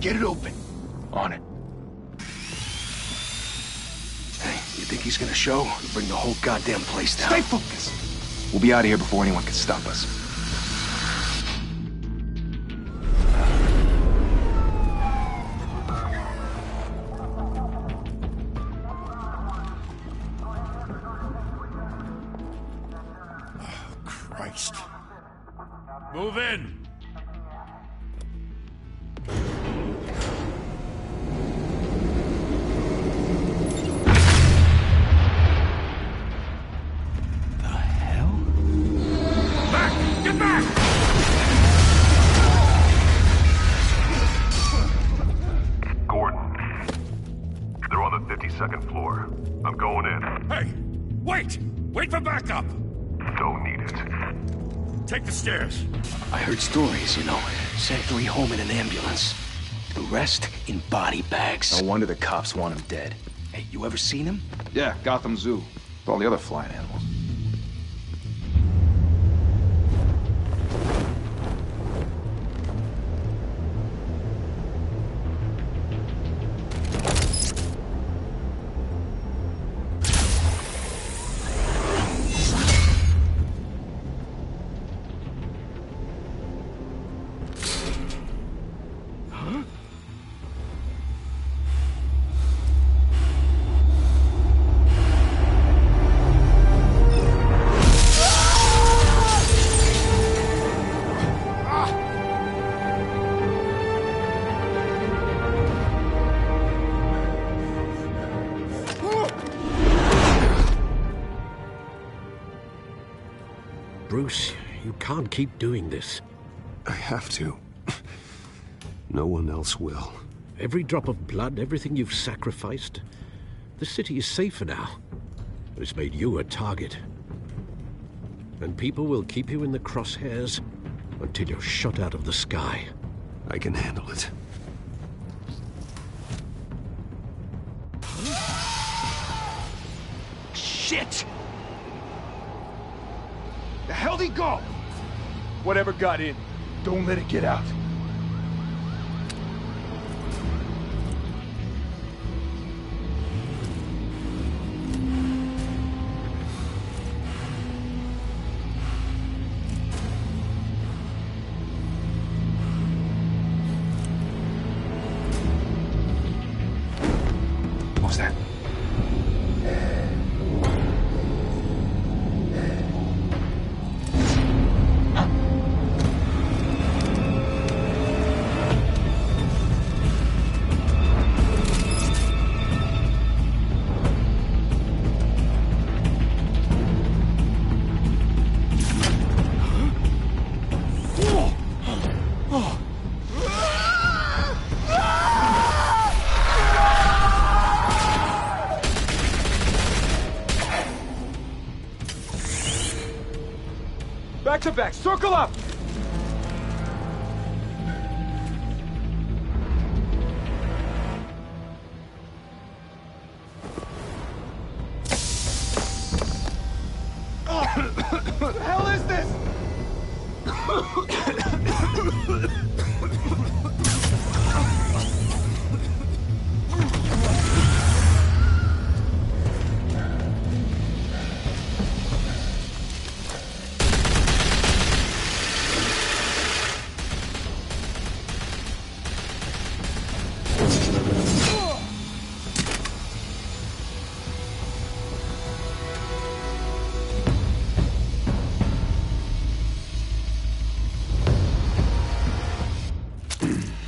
Get it open. On it. Hey, you think he's gonna show? He'll bring the whole goddamn place down. Stay focused. We'll be out of here before anyone can stop us. Christ. Move in! The hell? Back! Get back! Gordon. They're on the 52nd floor. I'm going in. Hey! Wait! Wait for backup! Don't need it. Take the stairs. I heard stories, you know. Sent 3 home in an ambulance. The rest in body bags. No wonder the cops want him dead. Hey, you ever seen him? Yeah, Gotham Zoo. With all the other flying animals. Bruce, you can't keep doing this. I have to. No one else will. Every drop of blood, everything you've sacrificed. The city is safer now. It's made you a target. And people will keep you in the crosshairs until you're shot out of the sky. I can handle it. Shit! The hell'd he go? Whatever got in, don't let it get out. What was that? Back to back, circle up! What the hell is this?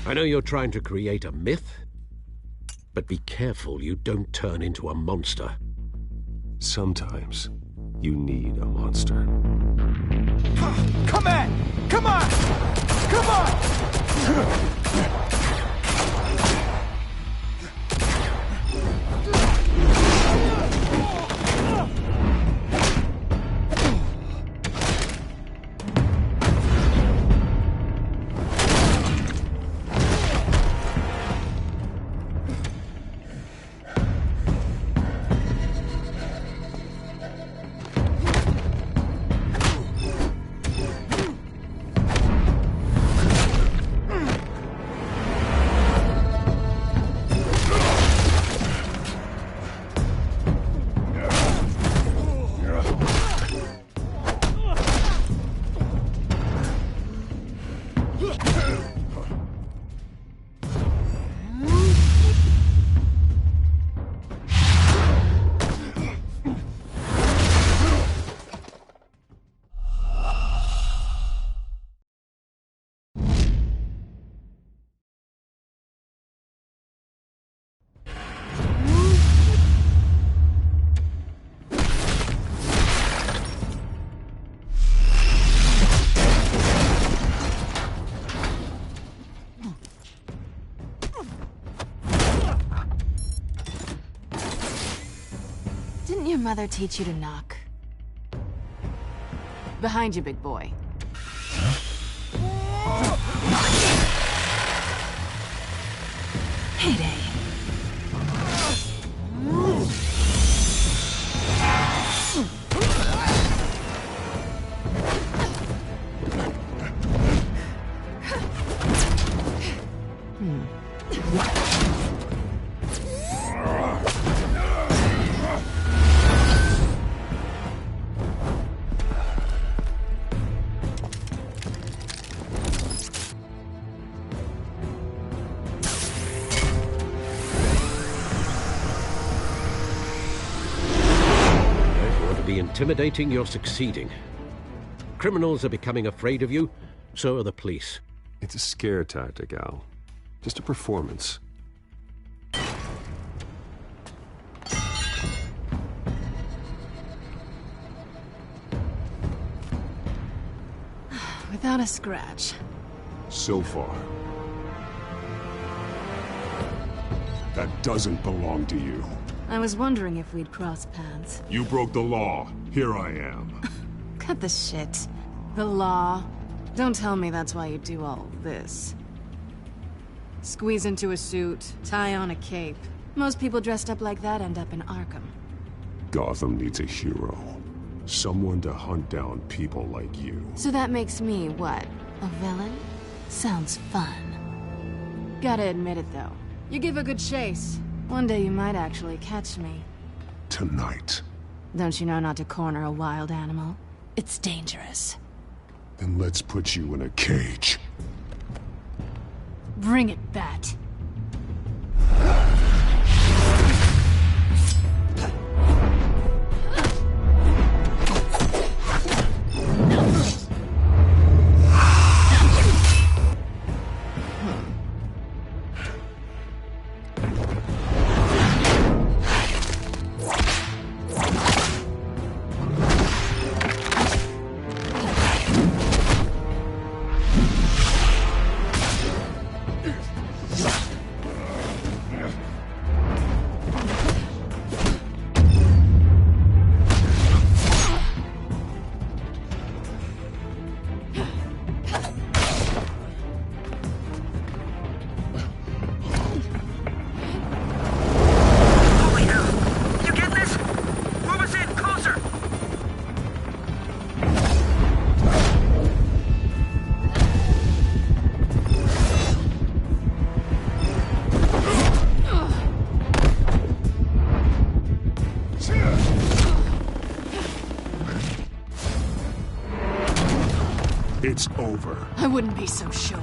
I know you're trying to create a myth, but be careful you don't turn into a monster. Sometimes you need a monster. Come on! Come on! Come on! mother teach you to knock? Behind you, big boy. Heyday. Intimidating, you're succeeding. Criminals are becoming afraid of you, so are the police. It's a scare tactic, Al. Just a performance. Without a scratch. So far. That doesn't belong to you. I was wondering if we'd cross paths. You broke the law. Here I am. Cut the shit. The law. Don't tell me that's why you do all this. Squeeze into a suit, tie on a cape. Most people dressed up like that end up in Arkham. Gotham needs a hero. Someone to hunt down people like you. So that makes me, what? A villain? Sounds fun. Gotta admit it, though. You give a good chase. One day you might actually catch me. Tonight. Don't you know not to corner a wild animal? It's dangerous. Then let's put you in a cage. Bring it, Bat. It's over. I wouldn't be so sure.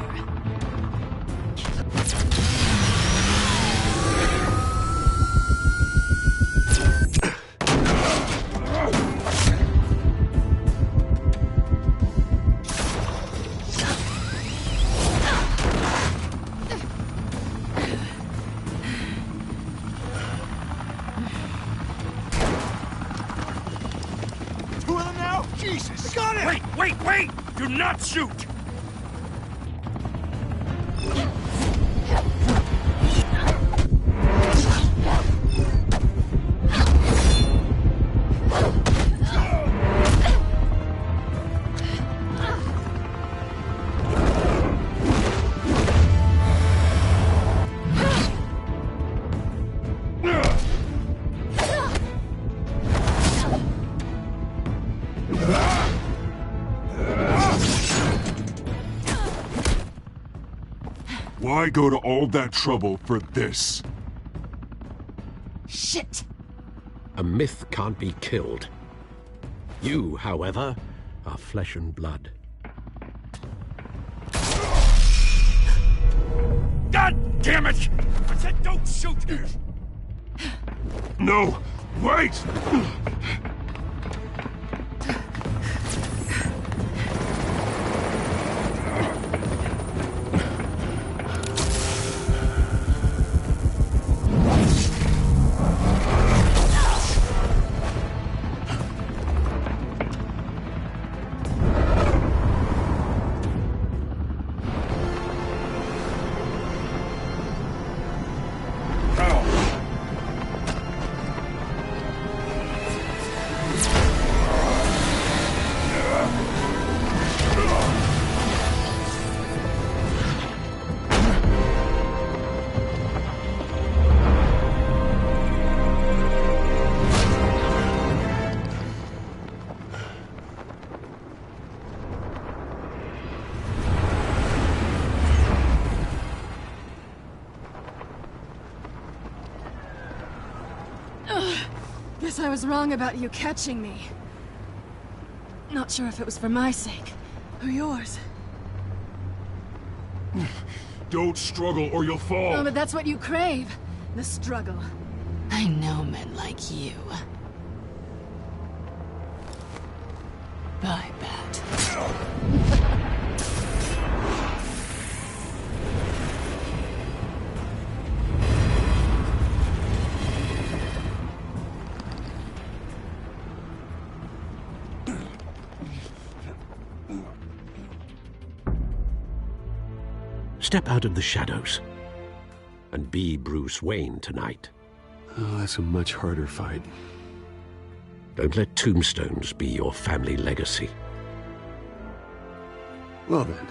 Two of them now? Jesus! Got it! Wait, wait, wait! Do not shoot! Why go to all that trouble for this? Shit! A myth can't be killed. You, however, are flesh and blood. God damn it! I said don't shoot! No! Wait! Guess I was wrong about you catching me. Not sure if it was for my sake, or yours. Don't struggle or you'll fall. Oh, but that's what you crave. The struggle. I know men like you. Bye, Bat. Step out of the shadows and be Bruce Wayne tonight. Oh, that's a much harder fight. Don't let tombstones be your family legacy. Well then.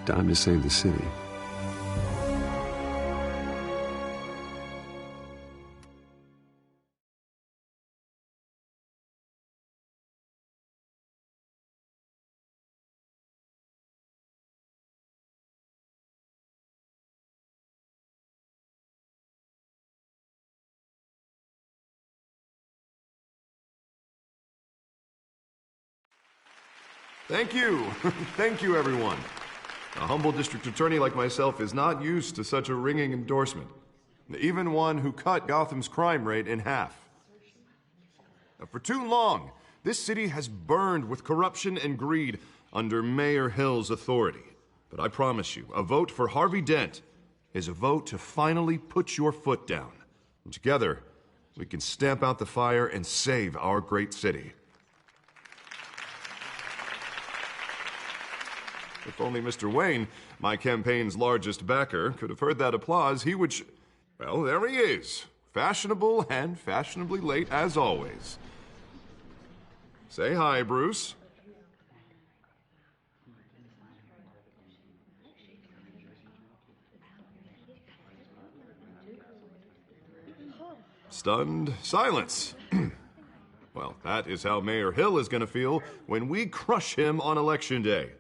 Time to save the city. Thank you. Thank you, everyone. A humble district attorney like myself is not used to such a ringing endorsement. Even one who cut Gotham's crime rate in half. For too long, this city has burned with corruption and greed under Mayor Hill's authority. But I promise you, a vote for Harvey Dent is a vote to finally put your foot down. And together, we can stamp out the fire and save our great city. If only Mr. Wayne, my campaign's largest backer, could have heard that applause, he would well, there he is. Fashionable and fashionably late as always. Say hi, Bruce. Stunned silence. Well, that is how Mayor Hill is going to feel when we crush him on Election Day.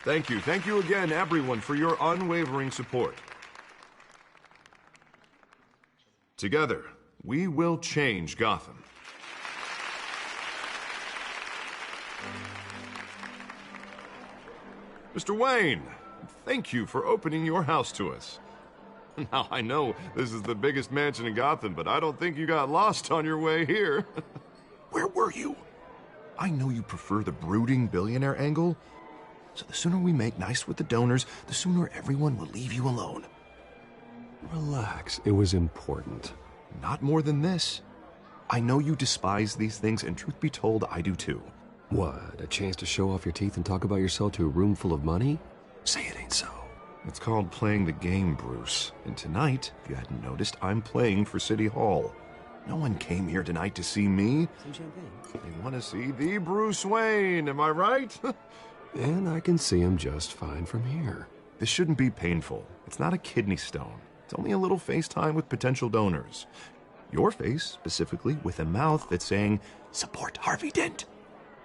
Thank you again, everyone, for your unwavering support. Together, we will change Gotham. Mr. Wayne, thank you for opening your house to us. Now, I know this is the biggest mansion in Gotham, but I don't think you got lost on your way here. Where were you? I know you prefer the brooding billionaire angle, so the sooner we make nice with the donors, the sooner everyone will leave you alone. Relax, it was important. Not more than this. I know you despise these things, and truth be told, I do too. What, a chance to show off your teeth and talk about yourself to a room full of money? Say it ain't so. It's called playing the game, Bruce. And tonight, if you hadn't noticed, I'm playing for City Hall. No one came here tonight to see me. Some champagne. They want to see the Bruce Wayne, am I right? And I can see him just fine from here. This shouldn't be painful. It's not a kidney stone. It's only a little FaceTime with potential donors. Your face, specifically, with a mouth that's saying, support Harvey Dent.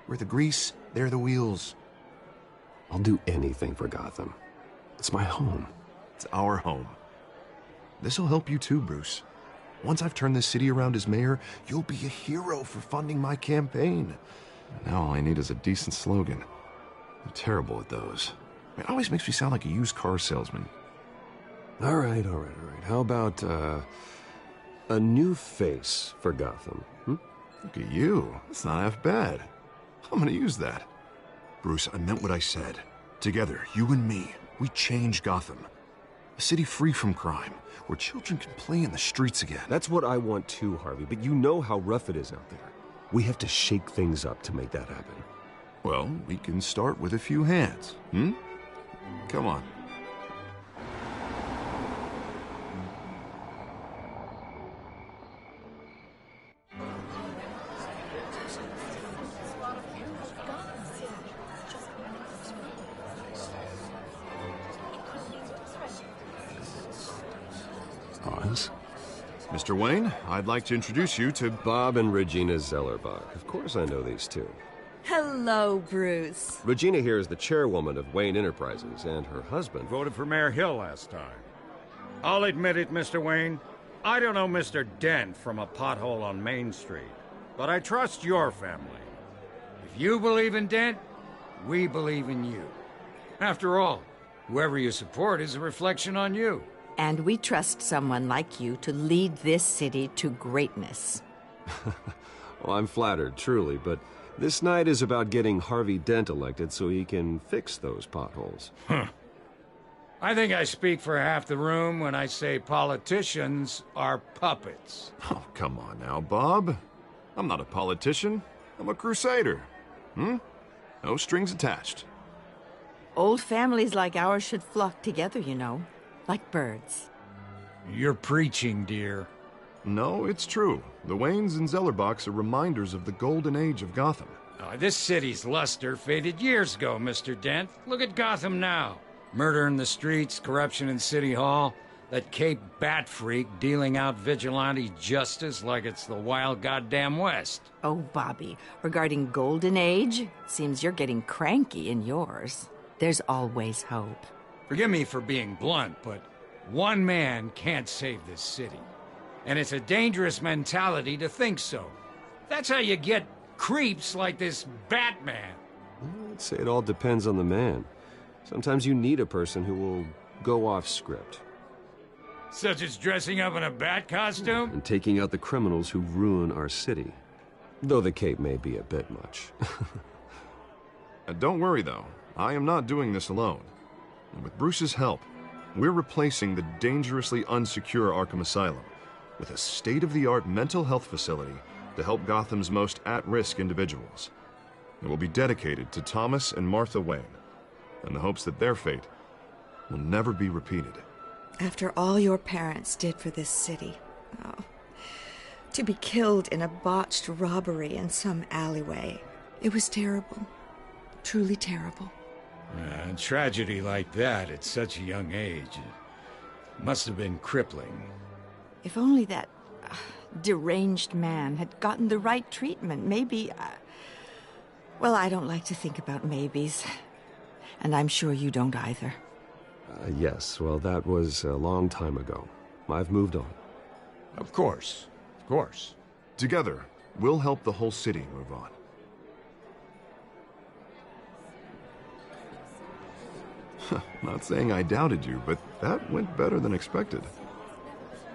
We're the grease, they're the wheels. I'll do anything for Gotham. It's my home. It's our home. This'll help you too, Bruce. Once I've turned this city around as mayor, you'll be a hero for funding my campaign. Now all I need is a decent slogan. I'm terrible at those. It always makes me sound like a used car salesman. All right. How about, a new face for Gotham? Look at you. That's not half bad. I'm gonna use that. Bruce, I meant what I said. Together, you and me, we change Gotham. A city free from crime, where children can play in the streets again. That's what I want too, Harvey, but you know how rough it is out there. We have to shake things up to make that happen. Well, we can start with a few hands, Come on. Oz? Mr. Wayne, I'd like to introduce you to Bob and Regina Zellerbach. Of course I know these two. Hello, Bruce. Regina here is the chairwoman of Wayne Enterprises, and her husband Voted for Mayor Hill last time. I'll admit it, Mr. Wayne. I don't know Mr. Dent from a pothole on Main Street, but I trust your family. If you believe in Dent, we believe in you. After all, whoever you support is a reflection on you. And we trust someone like you to lead this city to greatness. Well, I'm flattered, truly, but this night is about getting Harvey Dent elected so he can fix those potholes. I think I speak for half the room when I say politicians are puppets. Oh, come on now, Bob. I'm not a politician. I'm a crusader. No strings attached. Old families like ours should flock together, you know, like birds. You're preaching, dear. No, it's true. The Waynes and Zellerbachs are reminders of the golden age of Gotham. This city's luster faded years ago, Mr. Dent. Look at Gotham now. Murder in the streets, corruption in City Hall, that Cape Bat freak dealing out vigilante justice like it's the wild goddamn West. Oh, Bobby, regarding Golden Age, seems you're getting cranky in yours. There's always hope. Forgive me for being blunt, but one man can't save this city. And it's a dangerous mentality to think so. That's how you get creeps like this Batman. I'd say it all depends on the man. Sometimes you need a person who will go off script. Such as dressing up in a bat costume? And taking out the criminals who ruin our city. Though the cape may be a bit much. Don't worry, though. I am not doing this alone. And with Bruce's help, we're replacing the dangerously unsecure Arkham Asylum with a state-of-the-art mental health facility to help Gotham's most at-risk individuals. It will be dedicated to Thomas and Martha Wayne, in the hopes that their fate will never be repeated. After all your parents did for this city, oh, to be killed in a botched robbery in some alleyway, it was terrible. Truly terrible. A tragedy like that at such a young age must have been crippling. If only that deranged man had gotten the right treatment, maybe... well, I don't like to think about maybes. And I'm sure you don't either. Yes, well, that was a long time ago. I've moved on. Of course. Of course. Together, we'll help the whole city move on. Not saying I doubted you, but that went better than expected.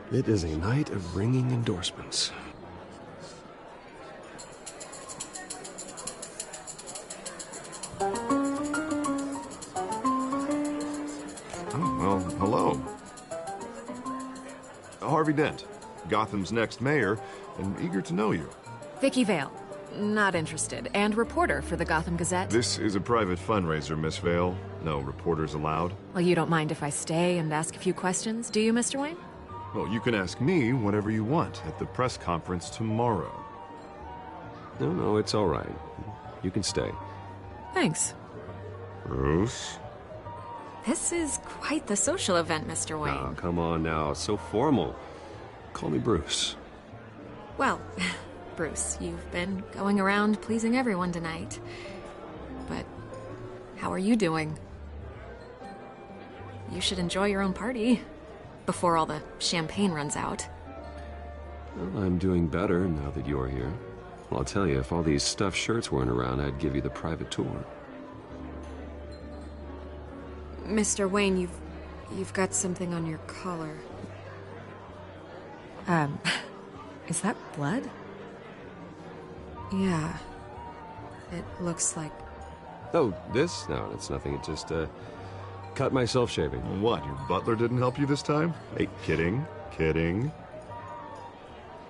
It is a night of ringing endorsements. Oh, well, hello. Harvey Dent, Gotham's next mayor, and eager to know you. Vicky Vale. Not interested. And reporter for the Gotham Gazette. This is a private fundraiser, Miss Vale. No reporters allowed. Well, you don't mind if I stay and ask a few questions, do you, Mr. Wayne? Well, you can ask me whatever you want at the press conference tomorrow. No, it's all right. You can stay. Thanks. Bruce? This is quite the social event, Mr. Wayne. Oh, come on now. So formal. Call me Bruce. Well, Bruce, you've been going around pleasing everyone tonight. But how are you doing? You should enjoy your own party before all the champagne runs out. Well, I'm doing better now that you're here. Well, I'll tell you, if all these stuffed shirts weren't around, I'd give you the private tour. Mr. Wayne, you've got something on your collar. Is that blood? Yeah. It looks like... Oh, this? No, it's nothing. It just, cut myself shaving. What, your butler didn't help you this time? Hey, kidding.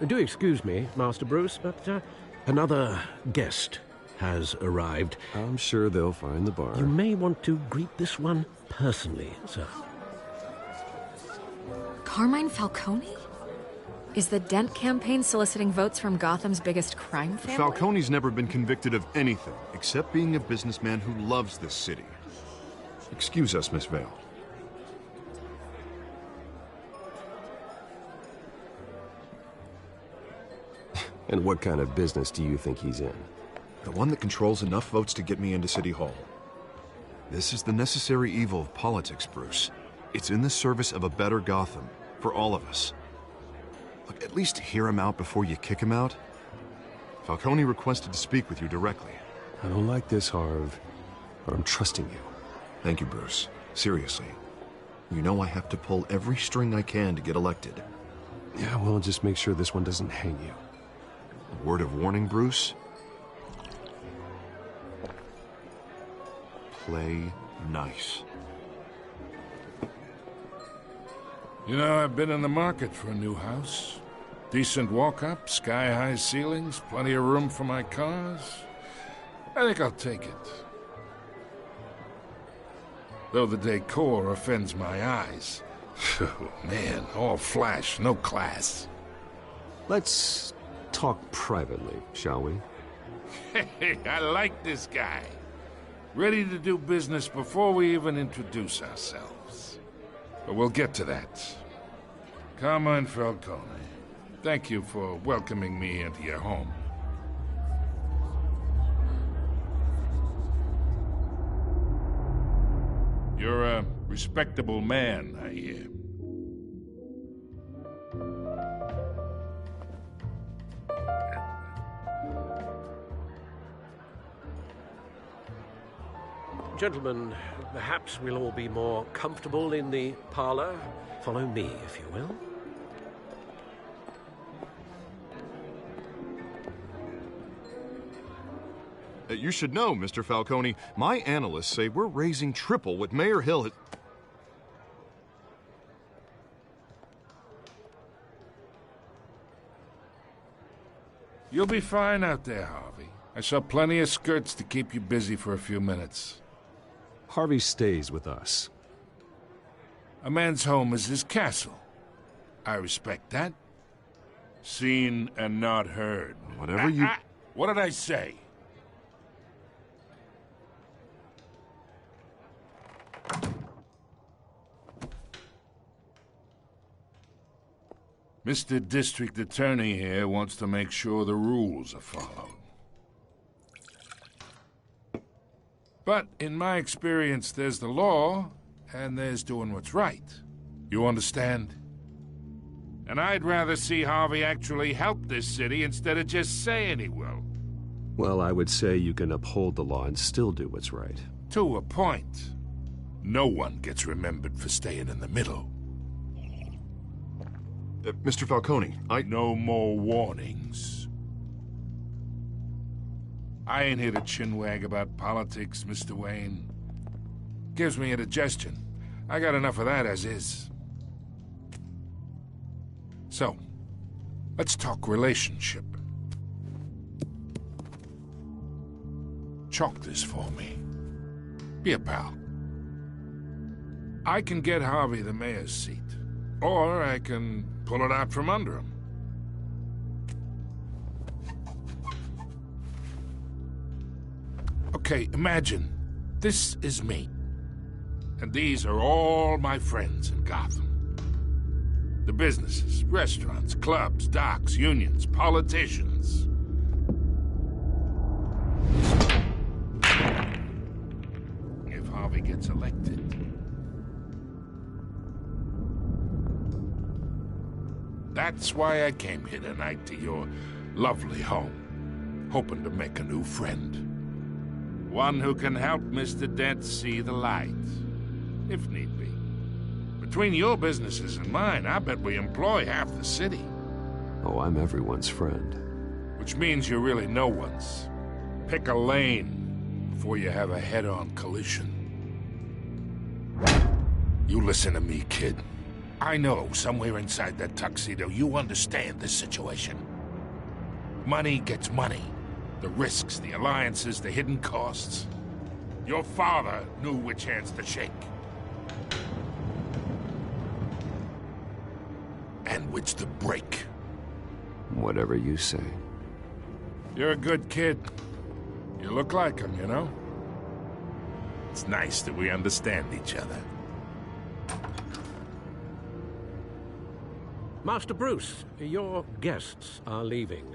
Do excuse me, Master Bruce, but another guest has arrived. I'm sure they'll find the bar. You may want to greet this one personally, sir. Carmine Falcone? Is the Dent campaign soliciting votes from Gotham's biggest crime family? Falcone's never been convicted of anything except being a businessman who loves this city. Excuse us, Miss Vale. And what kind of business do you think he's in? The one that controls enough votes to get me into City Hall. This is the necessary evil of politics, Bruce. It's in the service of a better Gotham, for all of us. Look, at least hear him out before you kick him out. Falcone requested to speak with you directly. I don't like this, Harv, but I'm trusting you. Thank you, Bruce. Seriously. You know I have to pull every string I can to get elected. Yeah, well, just make sure this one doesn't hang you. A word of warning, Bruce? Play nice. You know, I've been in the market for a new house. Decent walk-up, sky-high ceilings, plenty of room for my cars. I think I'll take it. Though the decor offends my eyes. Oh, man, all flash, no class. Let's talk privately, shall we? Hey, I like this guy. Ready to do business before we even introduce ourselves. But we'll get to that. Carmine Falcone, thank you for welcoming me into your home. You're a respectable man, I hear. Gentlemen, perhaps we'll all be more comfortable in the parlor. Follow me, if you will. You should know, Mr. Falcone, my analysts say we're raising triple what Mayor Hill has... You'll be fine out there, Harvey. I saw plenty of skirts to keep you busy for a few minutes. Harvey stays with us. A man's home is his castle. I respect that. Seen and not heard. Whatever you... What did I say? Mr. District Attorney here wants to make sure the rules are followed. But in my experience, there's the law, and there's doing what's right. You understand? And I'd rather see Harvey actually help this city instead of just saying he will. Well, I would say you can uphold the law and still do what's right. To a point. No one gets remembered for staying in the middle. Mr. Falcone, No more warnings. I ain't here to chinwag about politics, Mr. Wayne. Gives me indigestion. I got enough of that as is. So, let's talk relationship. Chalk this for me. Be a pal. I can get Harvey the mayor's seat, or I can pull it out from under him. Okay, imagine this is me, and these are all my friends in Gotham. The businesses, restaurants, clubs, docks, unions, politicians. If Harvey gets elected, that's why I came here tonight to your lovely home, hoping to make a new friend. One who can help Mr. Dent see the light, if need be. Between your businesses and mine, I bet we employ half the city. Oh, I'm everyone's friend. Which means you're really no one's. Pick a lane before you have a head-on collision. You listen to me, kid. I know somewhere inside that tuxedo you understand this situation. Money gets money. The risks, the alliances, the hidden costs. Your father knew which hands to shake. And which to break. Whatever you say. You're a good kid. You look like him, you know? It's nice that we understand each other. Master Bruce, your guests are leaving.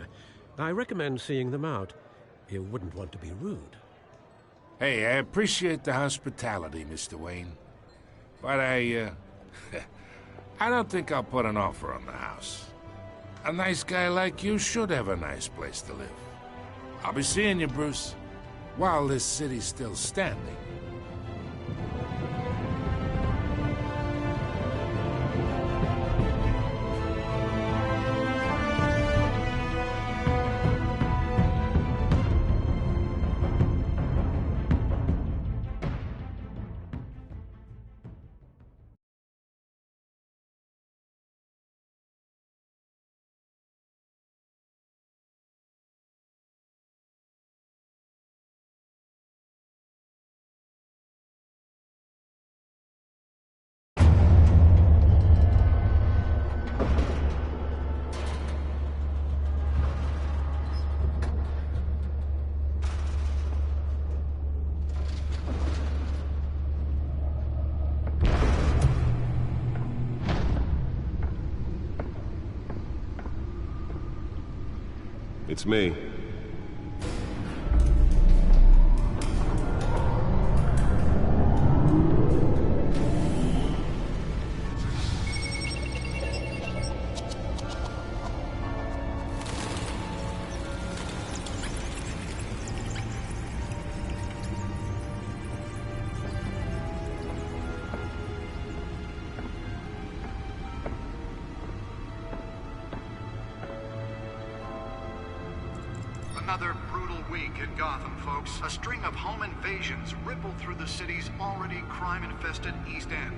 I recommend seeing them out. You wouldn't want to be rude. Hey, I appreciate the hospitality, Mr. Wayne. But I don't think I'll put an offer on the house. A nice guy like you should have a nice place to live. I'll be seeing you, Bruce, while this city's still standing. It's me. Another brutal week in Gotham, folks. A string of home invasions rippled through the city's already crime-infested East End.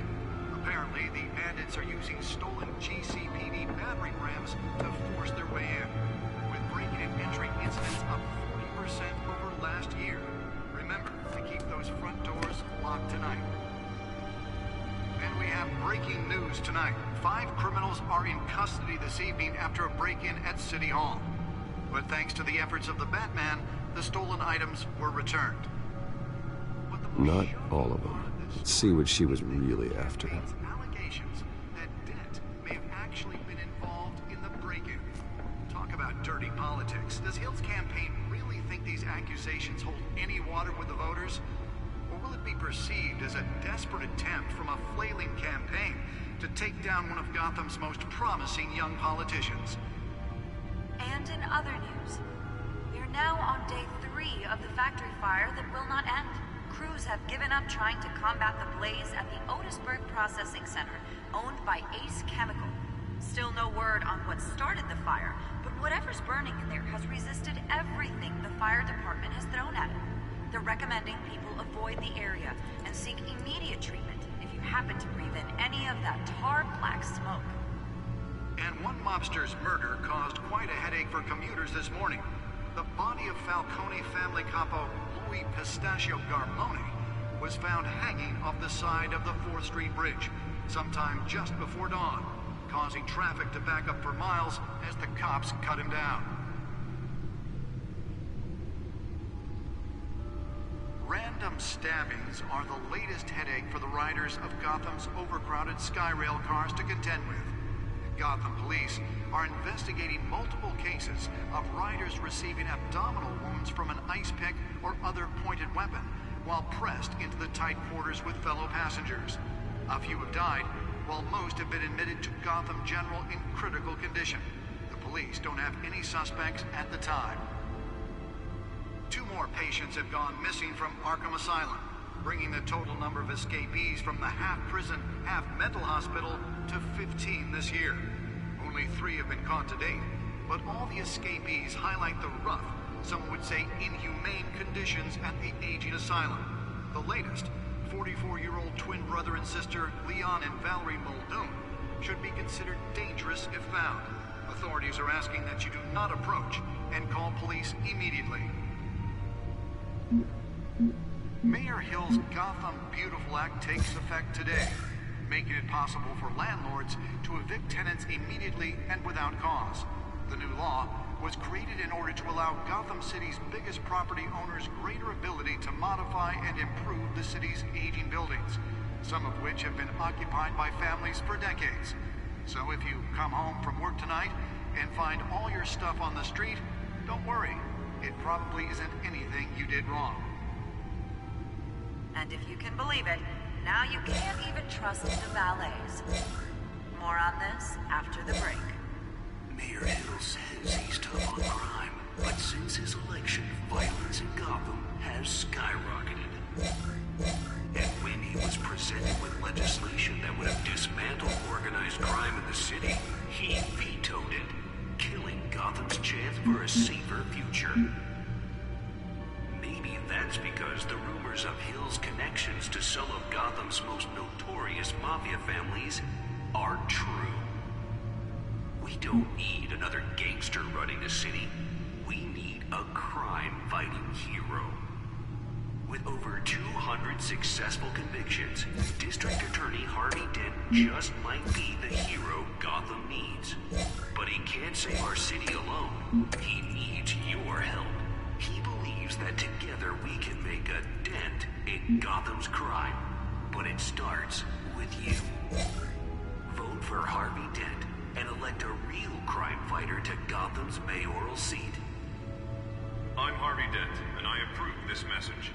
Apparently, the bandits are using stolen GCPD battering rams to force their way in, with breaking and entering incidents up 40% over last year. Remember to keep those front doors locked tonight. And we have breaking news tonight. 5 criminals are in custody this evening after a break-in at City Hall. But thanks to the efforts of the Batman, the stolen items were returned. Not all of them. Let's see what she was really after. Allegations that Dent may have actually been involved in the break-in. Talk about dirty politics. Does Hill's campaign really think these accusations hold any water with the voters? Or will it be perceived as a desperate attempt from a flailing campaign to take down one of Gotham's most promising young politicians? And in other news, we are now on day 3 of the factory fire that will not end. Crews have given up trying to combat the blaze at the Otisburg Processing Center, owned by Ace Chemical. Still no word on what started the fire, but whatever's burning in there has resisted everything the fire department has thrown at it. They're recommending people avoid the area and seek immediate treatment if you happen to breathe in any of that tar black smoke. And one mobster's murder caused quite a headache for commuters this morning. The body of Falcone family capo Louis Pistachio Garmone was found hanging off the side of the 4th Street Bridge sometime just before dawn, causing traffic to back up for miles as the cops cut him down. Random stabbings are the latest headache for the riders of Gotham's overcrowded Skyrail cars to contend with. Gotham police are investigating multiple cases of riders receiving abdominal wounds from an ice pick or other pointed weapon while pressed into the tight quarters with fellow passengers. A few have died, while most have been admitted to Gotham General in critical condition. The police don't have any suspects at the time. 2 more patients have gone missing from Arkham Asylum, bringing the total number of escapees from the half-prison, half-mental hospital to 15 this year. Only 3 have been caught to date, but all the escapees highlight the rough, some would say inhumane conditions at the aging asylum. The latest, 44-year-old twin brother and sister Leon and Valerie Muldoon, should be considered dangerous if found. Authorities are asking that you do not approach and call police immediately. Mayor Hill's Gotham Beautiful Act takes effect today, making it possible for landlords to evict tenants immediately and without cause. The new law was created in order to allow Gotham City's biggest property owners greater ability to modify and improve the city's aging buildings, some of which have been occupied by families for decades. So if you come home from work tonight and find all your stuff on the street, don't worry. It probably isn't anything you did wrong. And if you can believe it, now you can't even trust the valets. More on this after the break. Mayor Hill says he's tough on crime, but since his election, violence in Gotham has skyrocketed. And when he was presented with legislation that would have dismantled organized crime in the city, he vetoed it, killing Gotham's chance for a safer future. Maybe that's because the rumors of Hill's connections to some of Gotham's most notorious mafia families are true. We don't need another gangster running the city. We need a crime-fighting hero. With over 200 successful convictions, District Attorney Harvey Dent just might be the hero Gotham needs. But he can't save our city alone. He needs your help. He believes that together we can make a dent in Gotham's crime. But it starts with you. Vote for Harvey Dent and elect a real crime fighter to Gotham's mayoral seat. I'm Harvey Dent, and I approve this message.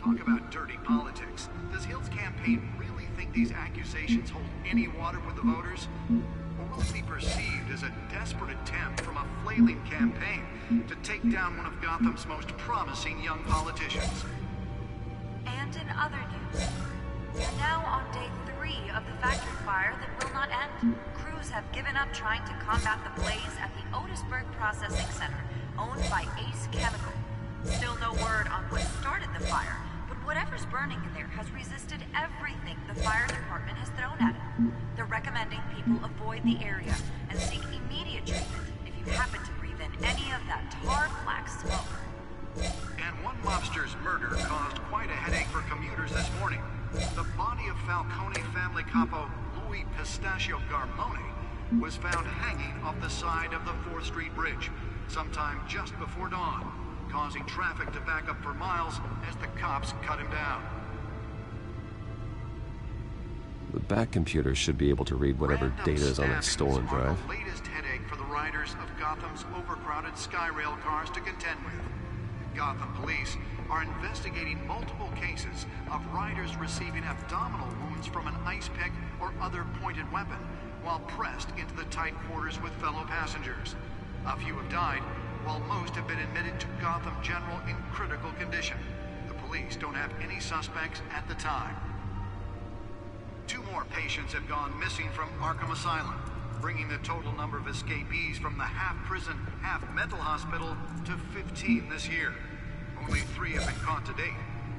Talk about dirty politics. Does Hill's campaign really think these accusations hold any water with the voters? Or will it be perceived as a desperate attempt from a flailing campaign to take down one of Gotham's most promising young politicians? And in other news, we're now on day 3 of the factory fire that will not end. Crews have given up trying to combat the blaze at the Otisburg Processing Center, owned by Ace Chemical. Still no word on what started the fire, but whatever's burning in there has resisted everything the fire department has thrown at it. They're recommending people avoid the area and seek immediate treatment if you happen to breathe in any of that tar black smoke. And one mobster's murder caused quite a headache for commuters this morning. The body of Falcone family capo Louis Pistachio Garmone was found hanging off the side of the 4th Street Bridge sometime just before dawn, causing traffic to back up for miles as the cops cut him down. The back computer should be able to read whatever data is on that stolen drive. The latest headache for the riders of Gotham's overcrowded Skyrail cars to contend with. Gotham police are investigating multiple cases of riders receiving abdominal wounds from an ice pick or other pointed weapon while pressed into the tight quarters with fellow passengers. A few have died, while most have been admitted to Gotham General in critical condition. The police don't have any suspects at the time. 2 more patients have gone missing from Arkham Asylum, bringing the total number of escapees from the half-prison, half-mental hospital to 15 this year. Only 3 have been caught to date,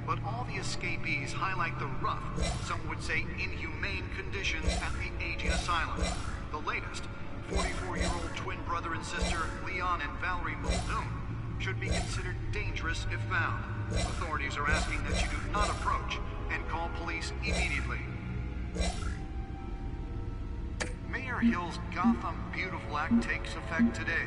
but all the escapees highlight the rough, some would say inhumane conditions at the aging asylum. The latest, 44-year-old twin brother and sister Leon and Valerie Muldoon, should be considered dangerous if found. Authorities are asking that you do not approach and call police immediately. Mayor Hill's Gotham Beautiful Act takes effect today,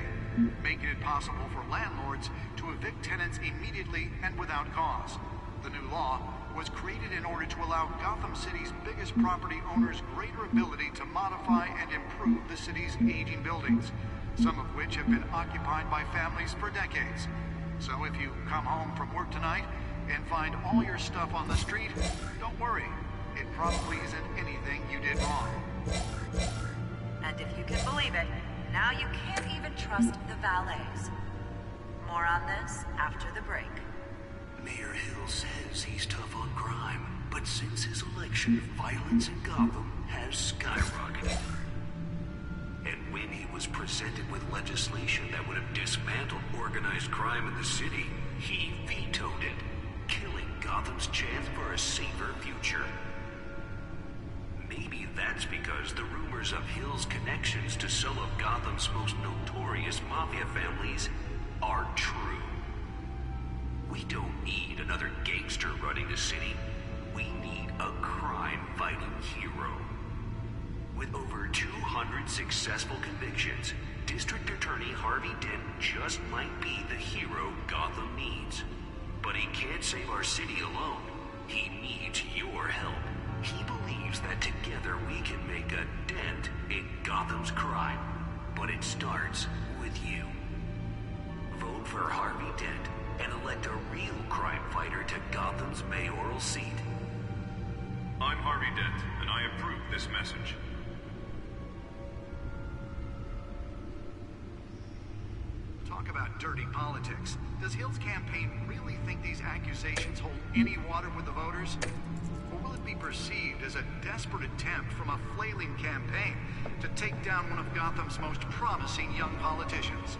making it possible for landlords to evict tenants immediately and without cause. The new law was created in order to allow Gotham City's biggest property owners greater ability to modify and improve the city's aging buildings, some of which have been occupied by families for decades. So if you come home from work tonight and find all your stuff on the street, don't worry. It probably isn't anything you did wrong. And if you can believe it, now you can't even trust the valets. More on this after the break. Mayor Hill says he's tough on crime, but since his election, violence in Gotham has skyrocketed. And when he was presented with legislation that would have dismantled organized crime in the city, he vetoed it, killing Gotham's chance for a safer future. Maybe that's because the rumors of Hill's connections to some of Gotham's most notorious mafia families are true. We don't need another gangster running the city. We need a crime-fighting hero. With over 200 successful convictions, District Attorney Harvey Dent just might be the hero Gotham needs. But he can't save our city alone. He needs your help. He believes that together we can make a dent in Gotham's crime. But it starts with you. Vote for Harvey Dent and elect a real crime fighter to Gotham's mayoral seat. I'm Harvey Dent, and I approve this message. Talk about dirty politics. Does Hill's campaign really think these accusations hold any water with the voters? Or will it be perceived as a desperate attempt from a flailing campaign to take down one of Gotham's most promising young politicians?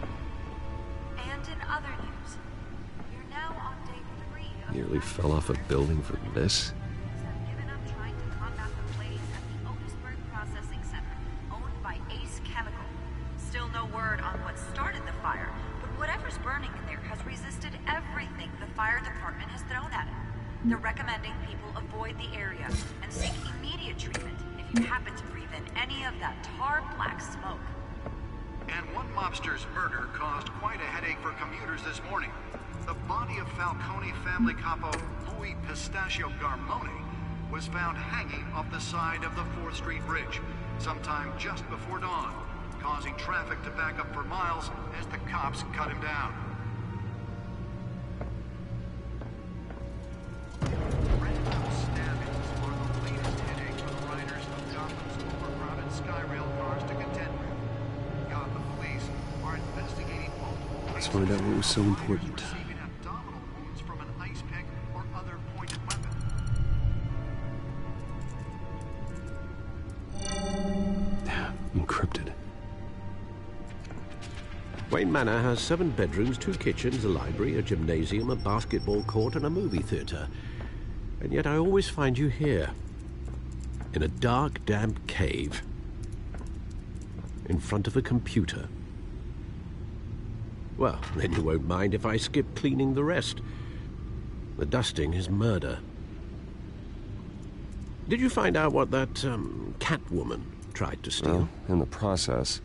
And in other news, we're now on day 3 of Nearly fell off a building for this? have given up trying to combat the blaze at the Otisburg Processing Center, owned by Ace Chemical. Still no word on what started the fire, but whatever's burning in there has resisted everything the fire department has thrown at it. They're recommending people avoid the area and seek immediate treatment if you happen to breathe in any of that tar black smoke. And one mobster's murder caused quite a headache for commuters this morning. The body of Falcone family capo Louis Pistachio Garmone was found hanging off the side of the 4th Street Bridge sometime just before dawn, causing traffic to back up for miles as the cops cut him down. Random stabbings are the latest headache for the riders of Gotham's overcrowded Skyrail cars to contend with. Gotham police are investigating multiple Let's find out what was so important. receiving abdominal wounds from an ice pick or other pointed weapon. Encrypted. Wayne Manor has 7 bedrooms, 2 kitchens, a library, a gymnasium, a basketball court, and a movie theatre. And yet I always find you here, in a dark, damp cave, in front of a computer. Well, then you won't mind if I skip cleaning the rest. The dusting is murder. Did you find out what that, Catwoman tried to steal? Well, in the process.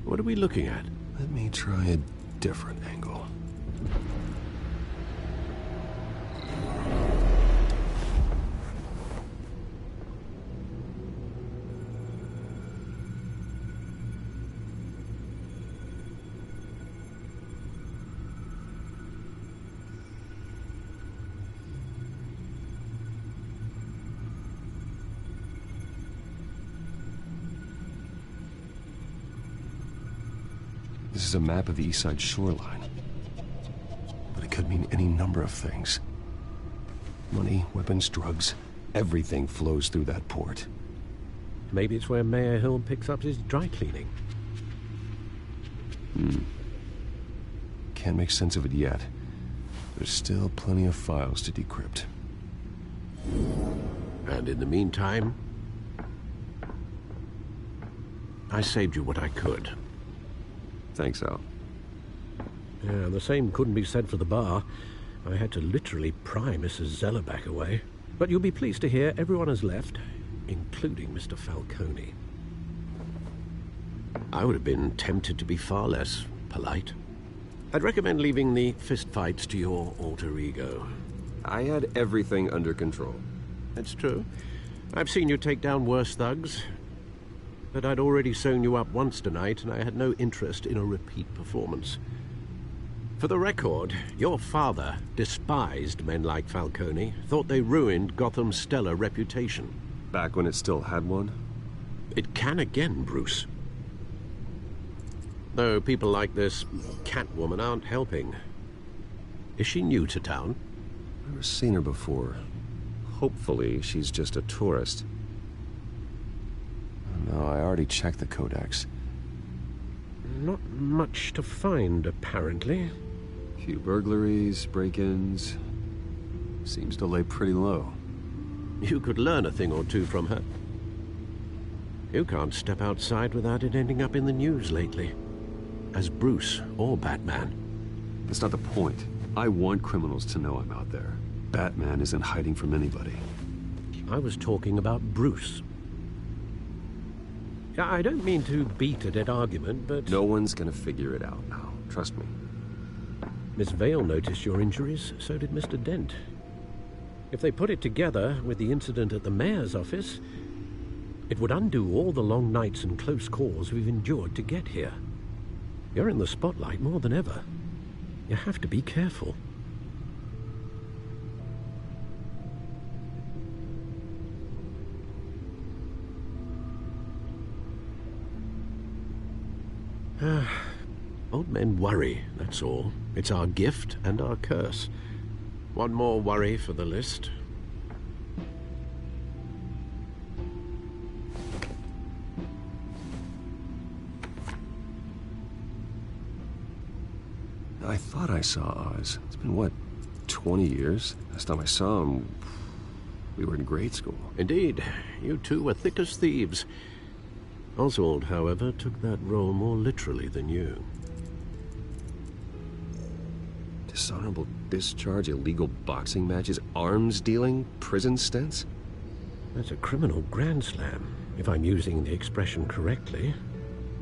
What are we looking at? Let me try a different angle. This is a map of the East Side shoreline. But it could mean any number of things. Money, weapons, drugs, everything flows through that port. Maybe it's where Mayor Hill picks up his dry cleaning. Can't make sense of it yet. There's still plenty of files to decrypt. And in the meantime, I saved you what I could. Thanks, Al. Yeah, the same couldn't be said for the bar. I had to literally pry Mrs. Zellerback away. But you'll be pleased to hear everyone has left, including Mr. Falcone. I would have been tempted to be far less polite. I'd recommend leaving the fistfights to your alter ego. I had everything under control. That's true. I've seen you take down worse thugs. But I'd already sewn you up once tonight, and I had no interest in a repeat performance. For the record, your father despised men like Falcone, thought they ruined Gotham's stellar reputation. Back when it still had one? It can again, Bruce. Though people like this Catwoman aren't helping. Is she new to town? Never seen her before. Hopefully, she's just a tourist. No, I already checked the codex. Not much to find, apparently. Few burglaries, break-ins. Seems to lay pretty low. You could learn a thing or two from her. You can't step outside without it ending up in the news lately. As Bruce or Batman. That's not the point. I want criminals to know I'm out there. Batman isn't hiding from anybody. I was talking about Bruce. I don't mean to beat a dead argument, but... No one's gonna figure it out now. Trust me. Miss Vale noticed your injuries, so did Mr. Dent. If they put it together with the incident at the mayor's office, it would undo all the long nights and close calls we've endured to get here. You're in the spotlight more than ever. You have to be careful. Old men worry, that's all. It's our gift and our curse. One more worry for the list. I thought I saw Oz. It's been, what, 20 years? Last time I saw him, we were in grade school. Indeed. You two were thick as thieves. Oswald, however, took that role more literally than you. Dishonorable discharge, illegal boxing matches, arms dealing, prison stints? That's a criminal grand slam, if I'm using the expression correctly.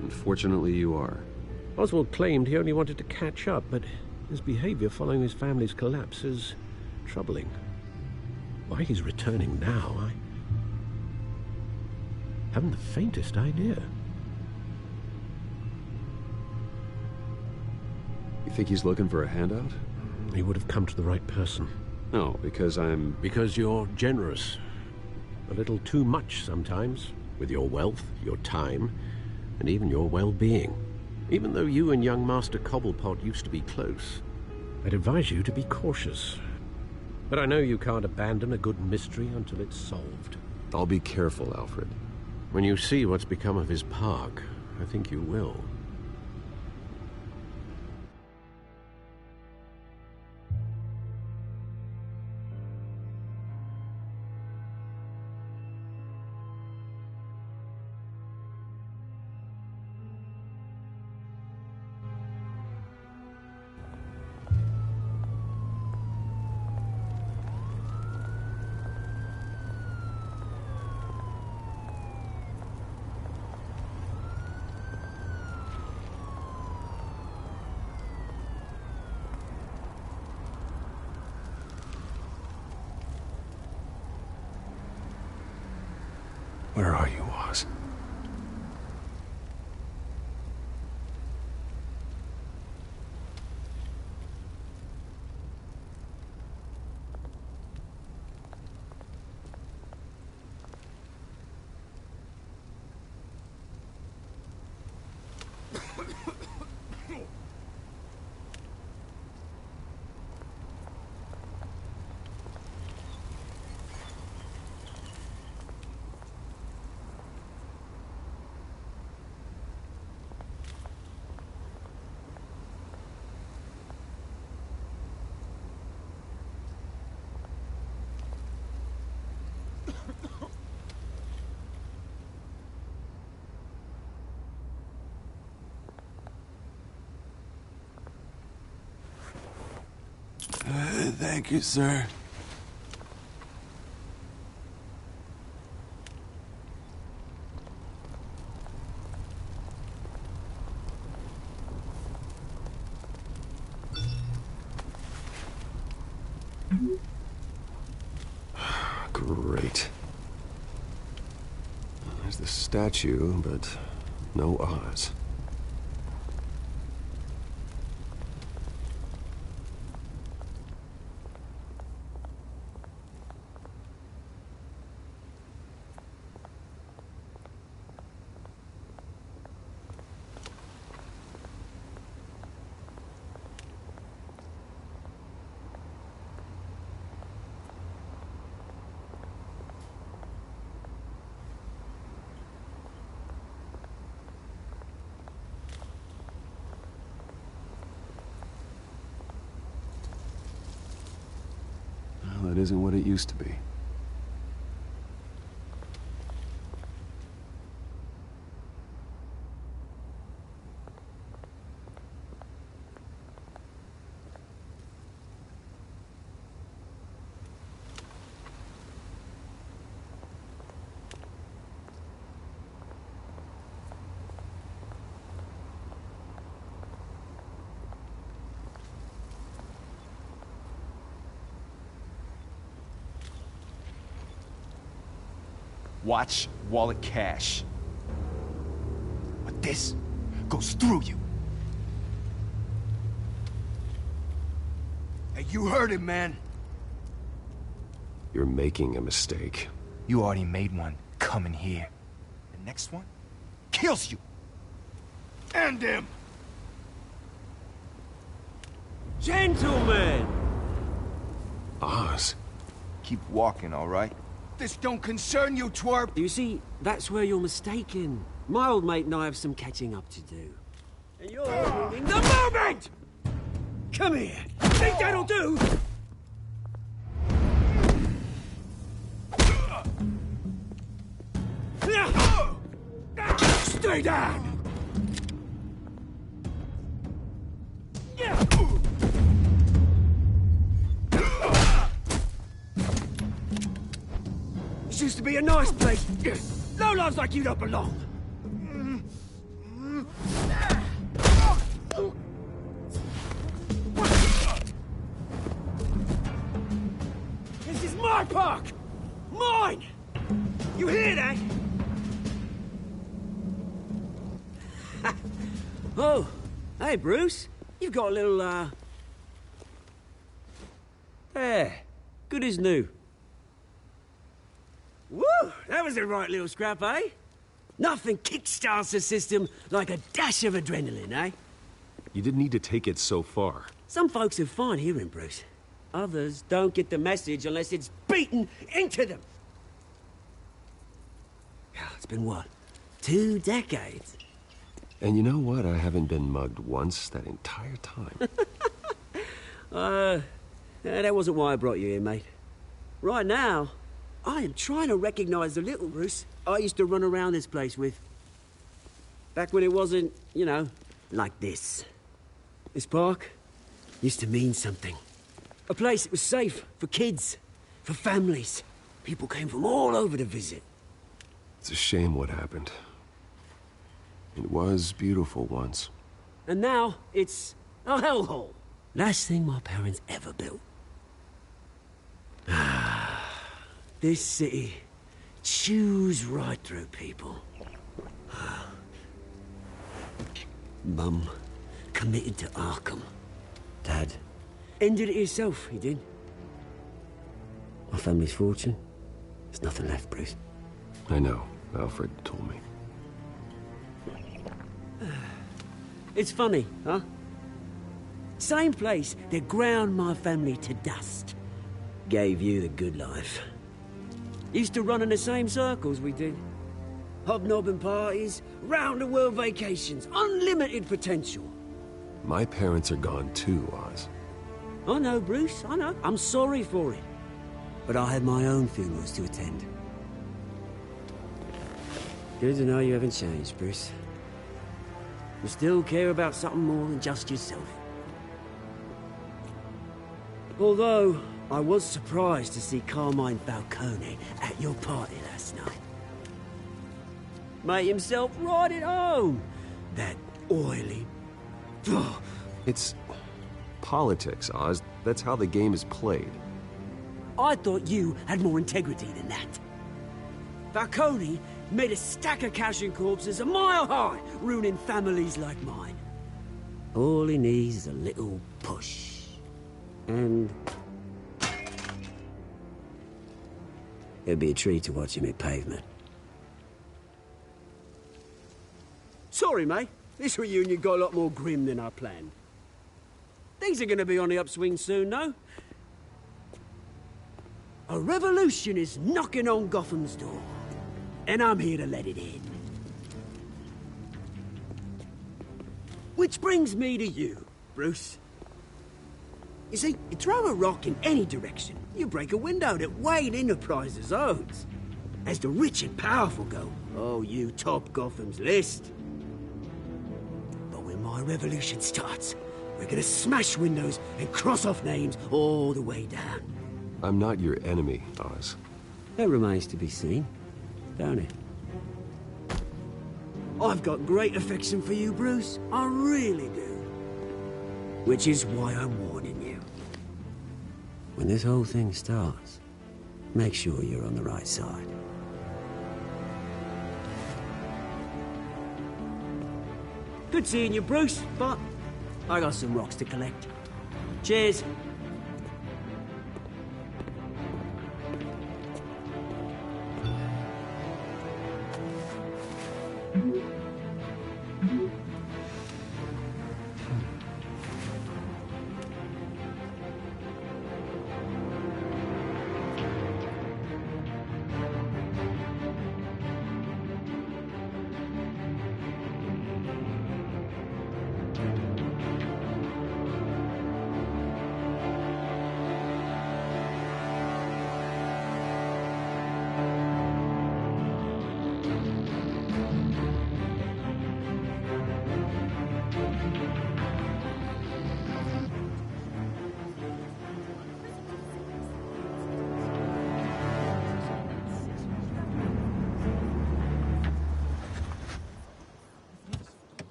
Unfortunately, you are. Oswald claimed he only wanted to catch up, but his behavior following his family's collapse is troubling. Why he's returning now, Haven't the faintest idea. You think he's looking for a handout? He would have come to the right person. No, because I'm... Because you're generous. A little too much sometimes, with your wealth, your time, and even your well-being. Even though you and young Master Cobblepot used to be close, I'd advise you to be cautious. But I know you can't abandon a good mystery until it's solved. I'll be careful, Alfred. When you see what's become of his park, I think you will. Where are you, Oz? Thank you, sir. Great. There's the statue, but no Oz. That isn't what it used to be. Watch, wallet, cash. But this goes through you. Hey, you heard him, man. You're making a mistake. You already made one coming here. The next one kills you. End him! Gentlemen! Oz. Keep walking, all right? This don't concern you, twerp! You see, that's where you're mistaken. My old mate and I have some catching up to do. And you're ruining the moment! Come here! Think that'll do? Stay down! This used to be a nice place. Lowlifes like you don't belong. This is my park! Mine! You hear that? Oh, hey, Bruce. You've got a little, There. Good as new. Woo! That was a right little scrap, eh? Nothing kickstarts the system like a dash of adrenaline, eh? You didn't need to take it so far. Some folks are fine hearing, Bruce. Others don't get the message unless it's beaten into them. It's been what? 2 decades? And you know what? I haven't been mugged once that entire time. That wasn't why I brought you here, mate. Right now, I am trying to recognize the little Bruce I used to run around this place with. Back when it wasn't, you know, like this. This park used to mean something. A place that was safe for kids, for families. People came from all over to visit. It's a shame what happened. It was beautiful once. And now, it's a hellhole. Last thing my parents ever built. This city chews right through people. Mum committed to Arkham. Dad ended it himself, he did. My family's fortune, there's nothing left, Bruce. I know. Alfred told me. It's funny, huh? Same place that ground my family to dust gave you the good life. Used to run in the same circles we did. Hobnobbing parties, round-the-world vacations, unlimited potential. My parents are gone too, Oz. I know, Bruce, I know. I'm sorry for it. But I had my own funerals to attend. Good to know you haven't changed, Bruce. You still care about something more than just yourself. Although, I was surprised to see Carmine Falcone at your party last night. Made himself right at home. That oily... It's politics, Oz. That's how the game is played. I thought you had more integrity than that. Falcone made a stack of cash and corpses a mile high, ruining families like mine. All he needs is a little push. And... it'd be a treat to watch him hit pavement. Sorry, mate. This reunion got a lot more grim than I planned. Things are gonna be on the upswing soon, though. A revolution is knocking on Gotham's door. And I'm here to let it in. Which brings me to you, Bruce. You see, you throw a rock in any direction, you break a window that Wayne Enterprises owns. As the rich and powerful go, oh, you top Gotham's list. But when my revolution starts, we're gonna smash windows and cross off names all the way down. I'm not your enemy, Oz. That remains to be seen, don't it? I've got great affection for you, Bruce. I really do. Which is why I'm warning you. When this whole thing starts, make sure you're on the right side. Good seeing you, Bruce, but I got some rocks to collect. Cheers.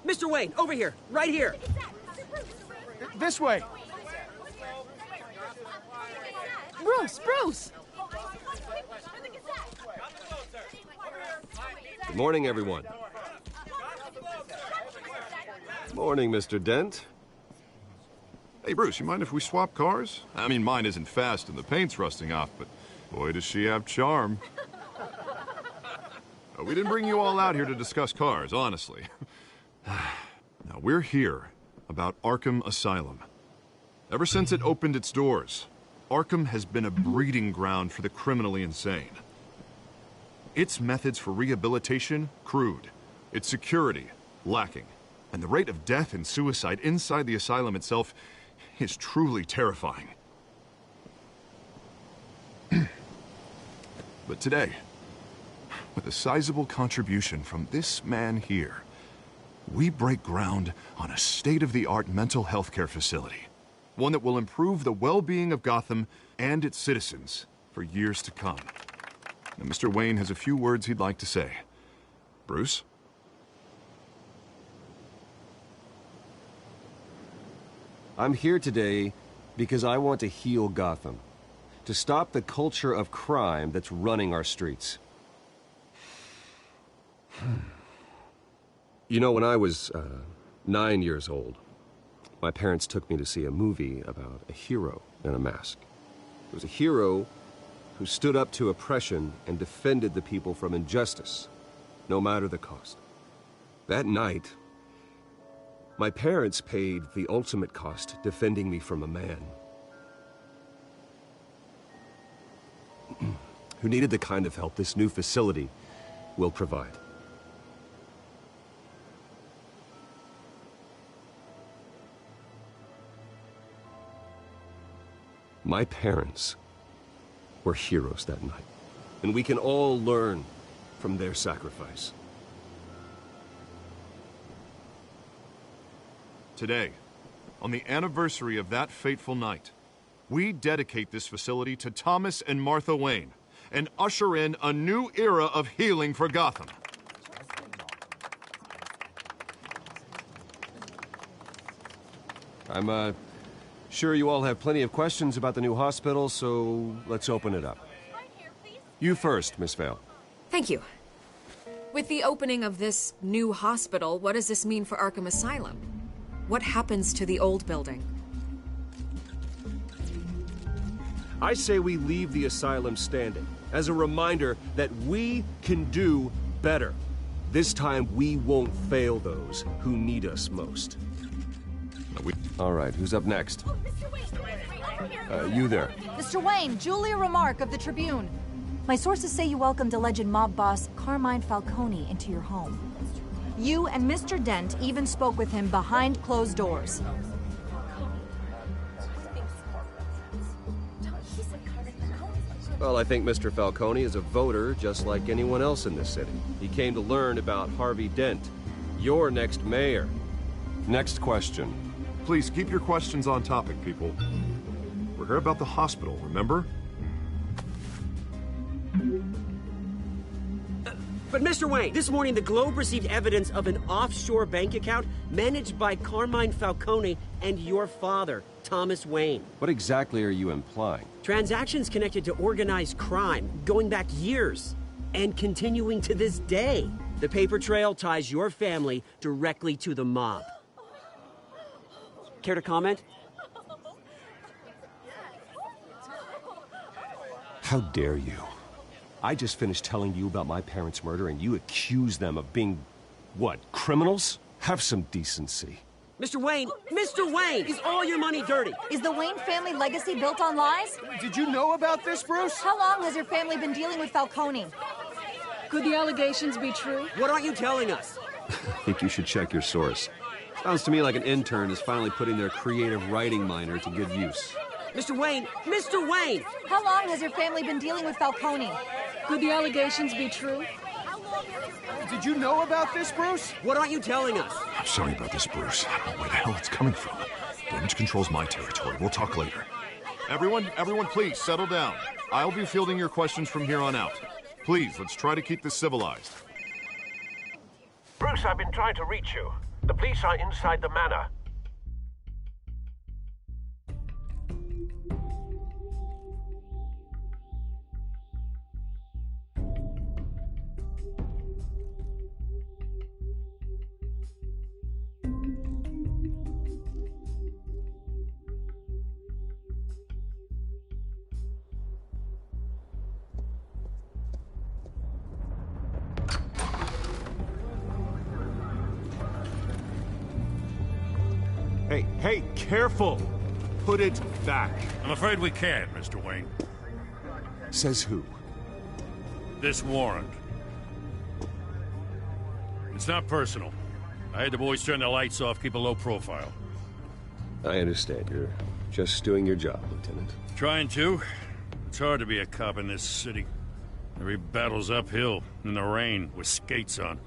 Mr. Wayne, over here. Right here. This way. Bruce! Good morning, everyone. Morning, Mr. Dent. Hey, Bruce, you mind if we swap cars? I mean, mine isn't fast and the paint's rusting off, but boy, does she have charm. We didn't bring you all out here to discuss cars, honestly. Now, we're here about Arkham Asylum. Ever since it opened its doors, Arkham has been a breeding ground for the criminally insane. Its methods for rehabilitation, crude. Its security, lacking. And the rate of death and suicide inside the asylum itself is truly terrifying. But today, with a sizable contribution from this man here, we break ground on a state-of-the-art mental health care facility. One that will improve the well-being of Gotham and its citizens for years to come. Now, Mr. Wayne has a few words he'd like to say. Bruce? I'm here today because I want to heal Gotham. To stop the culture of crime that's running our streets. You know, when I was 9 years old, my parents took me to see a movie about a hero in a mask. It was a hero who stood up to oppression and defended the people from injustice, no matter the cost. That night, my parents paid the ultimate cost defending me from a man who needed the kind of help this new facility will provide. My parents were heroes that night, and we can all learn from their sacrifice. Today, on the anniversary of that fateful night, we dedicate this facility to Thomas and Martha Wayne and usher in a new era of healing for Gotham. I'm sure you all have plenty of questions about the new hospital, so let's open it up. You first, Miss Vale. Thank you. With the opening of this new hospital, what does this mean for Arkham Asylum? What happens to the old building? I say we leave the asylum standing as a reminder that we can do better. This time we won't fail those who need us most. All right, who's up next? You there. Mr. Wayne, Julia Remark of the Tribune. My sources say you welcomed alleged mob boss Carmine Falcone into your home. You and Mr. Dent even spoke with him behind closed doors. Well, I think Mr. Falcone is a voter just like anyone else in this city. He came to learn about Harvey Dent, your next mayor. Next question. Please keep your questions on topic, people. We're here about the hospital, remember? But Mr. Wayne, this morning the Globe received evidence of an offshore bank account managed by Carmine Falcone and your father, Thomas Wayne. What exactly are you implying? Transactions connected to organized crime, going back years, and continuing to this day. The paper trail ties your family directly to the mob. Care to comment? How dare you? I just finished telling you about my parents' murder and you accuse them of being, what, criminals? Have some decency. Mr. Wayne, is all your money dirty? Is the Wayne family legacy built on lies? Did you know about this, Bruce? How long has your family been dealing with Falcone? Could the allegations be true? What aren't you telling us? I think you should check your source. Sounds to me like an intern is finally putting their creative writing minor to good use. Mr. Wayne! How long has your family been dealing with Falcone? Could the allegations be true? Did you know about this, Bruce? What aren't you telling us? I'm sorry about this, Bruce. I don't know where the hell it's coming from. Damage control's my territory. We'll talk later. Everyone, please, settle down. I'll be fielding your questions from here on out. Please, let's try to keep this civilized. Bruce, I've been trying to reach you. The police are inside the manor. Hey, careful! Put it back. I'm afraid we can't, Mr. Wayne. Says who? This warrant. It's not personal. I had the boys turn the lights off, keep a low profile. I understand. You're just doing your job, Lieutenant. Trying to. It's hard to be a cop in this city. Every battle's uphill, in the rain, with skates on.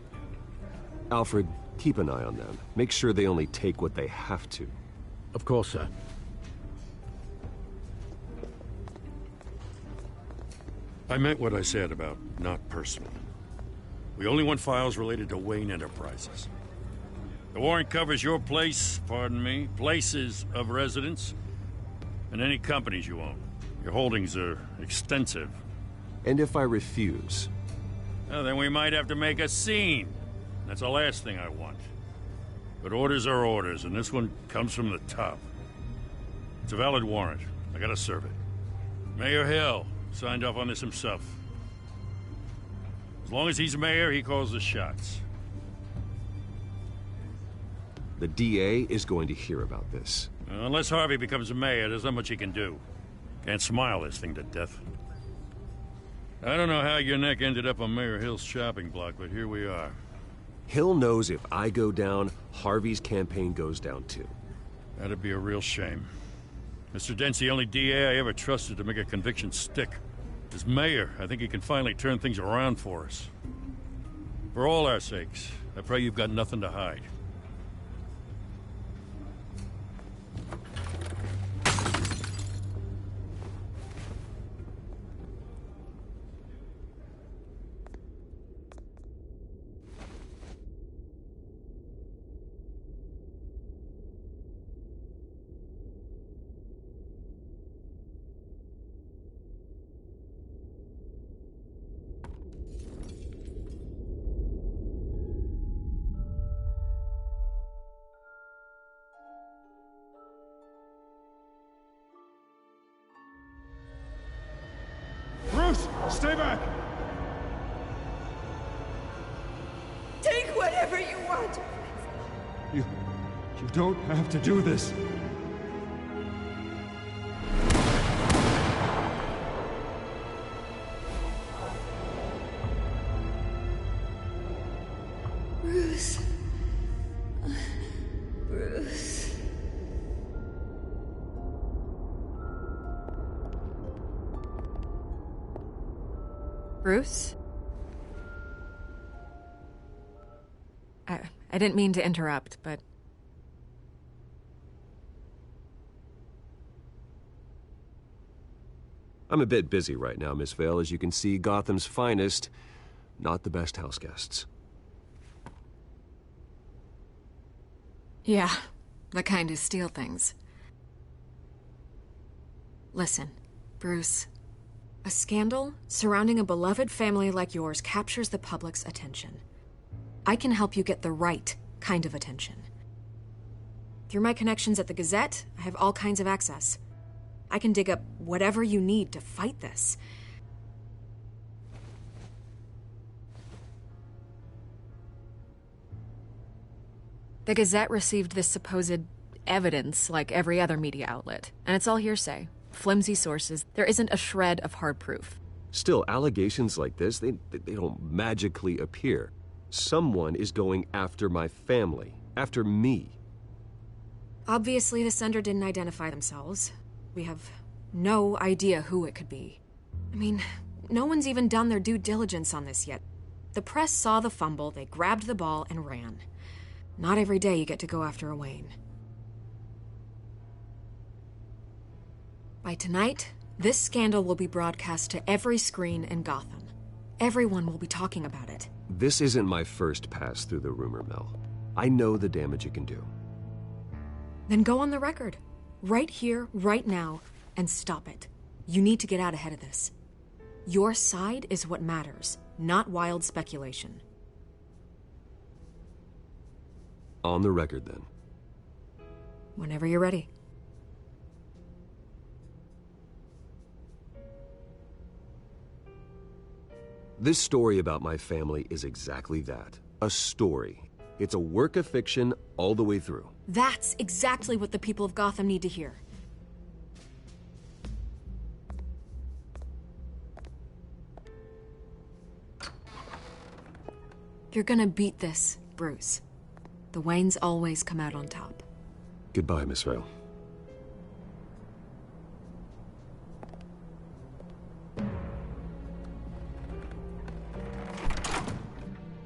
Alfred, keep an eye on them. Make sure they only take what they have to. Of course, sir. I meant what I said about not personal. We only want files related to Wayne Enterprises. The warrant covers your place, pardon me, places of residence, and any companies you own. Your holdings are extensive. And if I refuse? Well, then we might have to make a scene. That's the last thing I want. But orders are orders, and this one comes from the top. It's a valid warrant. I gotta serve it. Mayor Hill signed off on this himself. As long as he's mayor, he calls the shots. The DA is going to hear about this. Unless Harvey becomes mayor, there's not much he can do. Can't smile this thing to death. I don't know how your neck ended up on Mayor Hill's shopping block, but here we are. Hill knows if I go down, Harvey's campaign goes down too. That'd be a real shame. Mr. Dent's the only DA I ever trusted to make a conviction stick. As mayor, I think he can finally turn things around for us. For all our sakes, I pray you've got nothing to hide. Bruce, stay back! Take whatever you want. You don't have to do this. Bruce. Bruce. Bruce? I didn't mean to interrupt, but... I'm a bit busy right now, Miss Vale. As you can see, Gotham's finest, not the best house guests. Yeah, the kind who steal things. Listen, Bruce. A scandal surrounding a beloved family like yours captures the public's attention. I can help you get the right kind of attention. Through my connections at the Gazette, I have all kinds of access. I can dig up whatever you need to fight this. The Gazette received this supposed evidence like every other media outlet, and it's all hearsay. Flimsy sources. There isn't a shred of hard proof. Still, allegations like this, they don't magically appear. Someone is going after my family, after me. Obviously, the sender didn't identify themselves. We have no idea who it could be. I mean, no one's even done their due diligence on this yet. The press saw the fumble, they grabbed the ball and ran. Not every day you get to go after a Wayne. By tonight, this scandal will be broadcast to every screen in Gotham. Everyone will be talking about it. This isn't my first pass through the rumor mill. I know the damage it can do. Then go on the record. Right here, right now, and stop it. You need to get out ahead of this. Your side is what matters, not wild speculation. On the record, then. Whenever you're ready. This story about my family is exactly that. A story. It's a work of fiction all the way through. That's exactly what the people of Gotham need to hear. You're gonna beat this, Bruce. The Waynes always come out on top. Goodbye, Miss Vale.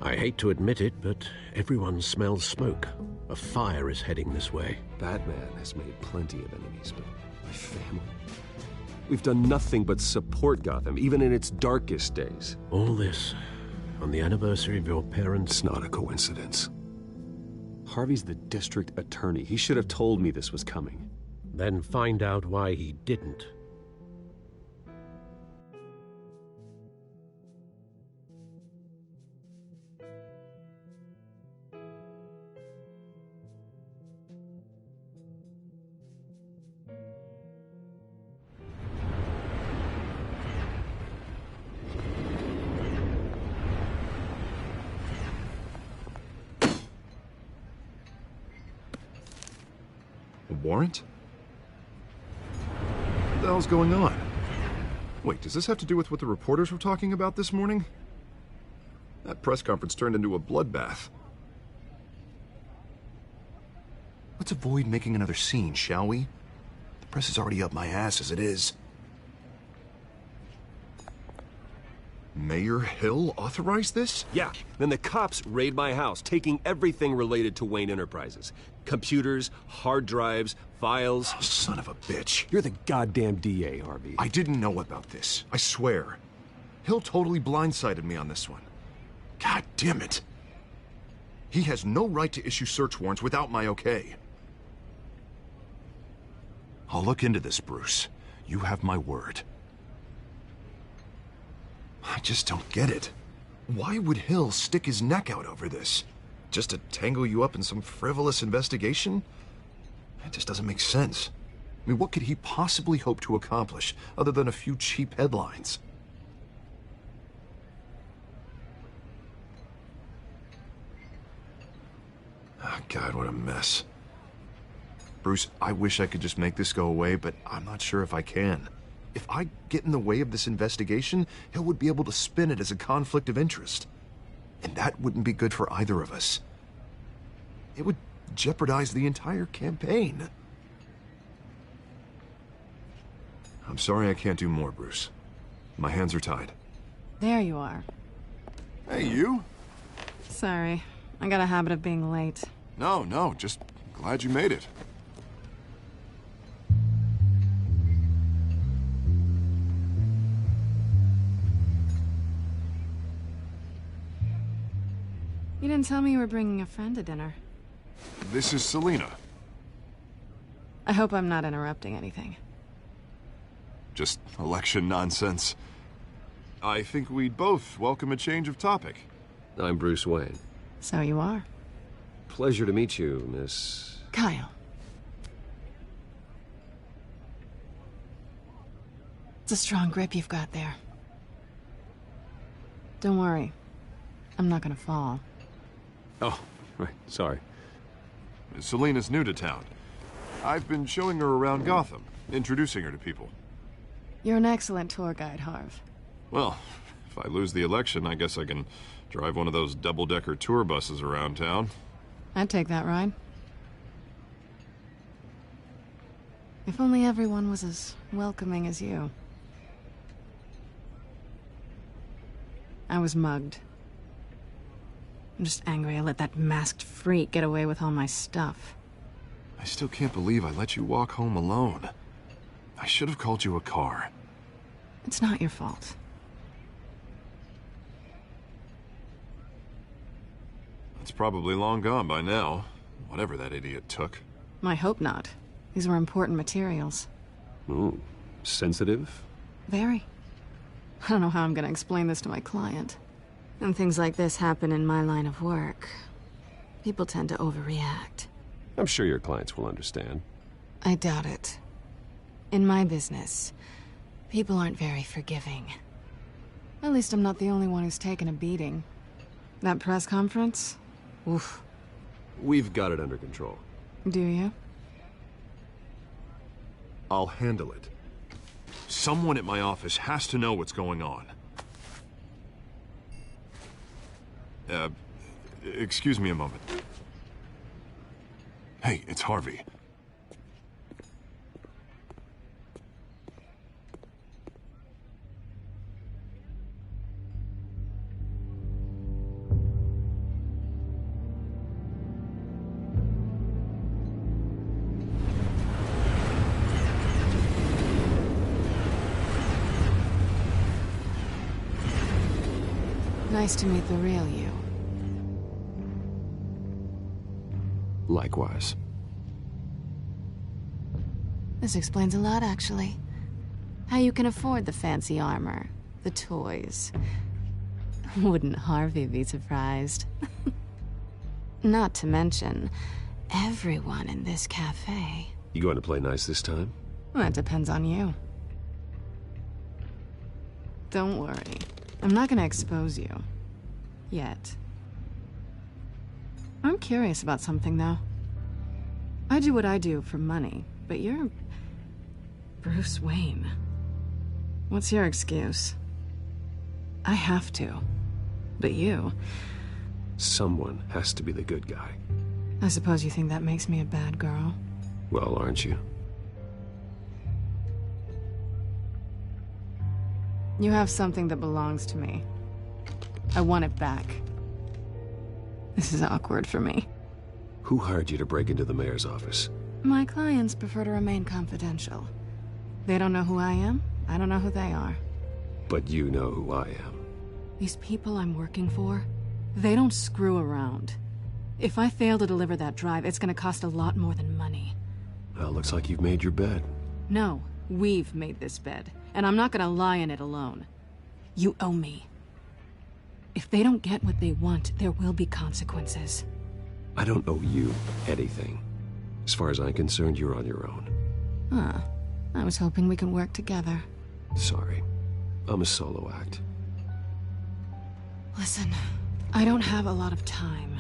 I hate to admit it, but everyone smells smoke. A fire is heading this way. Batman has made plenty of enemies, but my family... We've done nothing but support Gotham, even in its darkest days. All this on the anniversary of your parents'... It's not a coincidence. Harvey's the district attorney. He should have told me this was coming. Then find out why he didn't. Warrant? What the hell's going on? Wait, does this have to do with what the reporters were talking about this morning? That press conference turned into a bloodbath. Let's avoid making another scene, shall we? The press is already up my ass as it is. Mayor Hill authorized this? Yeah, then the cops raid my house, taking everything related to Wayne Enterprises. Computers, hard drives, files. Oh, son of a bitch. You're the goddamn DA, Harvey. I didn't know about this. I swear. Hill totally blindsided me on this one. God damn it. He has no right to issue search warrants without my okay. I'll look into this, Bruce. You have my word. I just don't get it. Why would Hill stick his neck out over this? Just to tangle you up in some frivolous investigation? It just doesn't make sense. I mean, what could he possibly hope to accomplish other than a few cheap headlines? Oh, God, what a mess. Bruce, I wish I could just make this go away, but I'm not sure if I can. If I get in the way of this investigation, Hill would be able to spin it as a conflict of interest. And that wouldn't be good for either of us. It would jeopardize the entire campaign. I'm sorry I can't do more, Bruce. My hands are tied. There you are. Hey, you? Sorry. I got a habit of being late. No, just glad you made it. You didn't tell me you were bringing a friend to dinner. This is Selina. I hope I'm not interrupting anything. Just election nonsense. I think we'd both welcome a change of topic. I'm Bruce Wayne. So you are. Pleasure to meet you, Miss... Kyle. It's a strong grip you've got there. Don't worry. I'm not gonna fall. Oh, right, sorry. Selina's new to town. I've been showing her around Gotham, introducing her to people. You're an excellent tour guide, Harv. Well, if I lose the election, I guess I can drive one of those double-decker tour buses around town. I'd take that ride. If only everyone was as welcoming as you. I was mugged. I'm just angry I let that masked freak get away with all my stuff. I still can't believe I let you walk home alone. I should have called you a car. It's not your fault. It's probably long gone by now, whatever that idiot took. I hope not. These were important materials. Ooh, sensitive? Very. I don't know how I'm gonna explain this to my client. And things like this happen in my line of work. People tend to overreact. I'm sure your clients will understand. I doubt it. In my business, people aren't very forgiving. At least I'm not the only one who's taken a beating. That press conference? Oof. We've got it under control. Do you? I'll handle it. Someone at my office has to know what's going on. Excuse me a moment. Hey, it's Harvey. Nice to meet the real you. Likewise. This explains a lot, actually. How you can afford the fancy armor, the toys. Wouldn't Harvey be surprised? Not to mention, everyone in this cafe. You going to play nice this time? Well, that depends on you. Don't worry. I'm not gonna expose you. Yet. I'm curious about something, though. I do what I do for money, but you're... Bruce Wayne. What's your excuse? I have to. But you... Someone has to be the good guy. I suppose you think that makes me a bad girl? Well, aren't you? You have something that belongs to me. I want it back. This is awkward for me. Who hired you to break into the mayor's office? My clients prefer to remain confidential. They don't know who I am. I don't know who they are. But you know who I am. These people I'm working for, they don't screw around. If I fail to deliver that drive, it's gonna cost a lot more than money. Well, looks like you've made your bed. No, we've made this bed, and I'm not gonna lie in it alone. You owe me. If they don't get what they want, there will be consequences. I don't owe you anything. As far as I'm concerned, you're on your own. Huh. I was hoping we could work together. Sorry. I'm a solo act. Listen, I don't have a lot of time.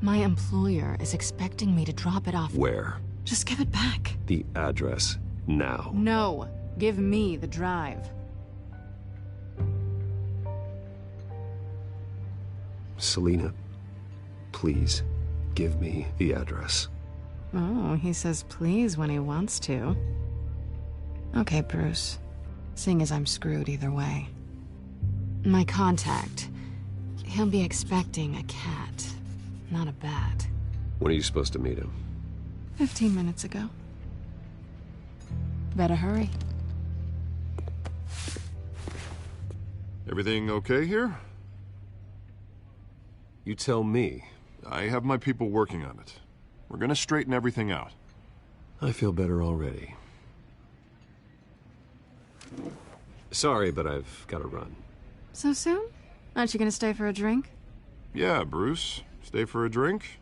My employer is expecting me to drop it off. Where? Just give it back. The address, now. No. Give me the drive. Selina, please, give me the address. Oh, he says please when he wants to. Okay, Bruce. Seeing as I'm screwed either way. My contact. He'll be expecting a cat, not a bat. When are you supposed to meet him? 15 minutes ago. Better hurry. Everything okay here? You tell me. I have my people working on it. We're gonna straighten everything out. I feel better already. Sorry, but I've got to run. So soon? Aren't you gonna stay for a drink? Yeah, Bruce. Stay for a drink?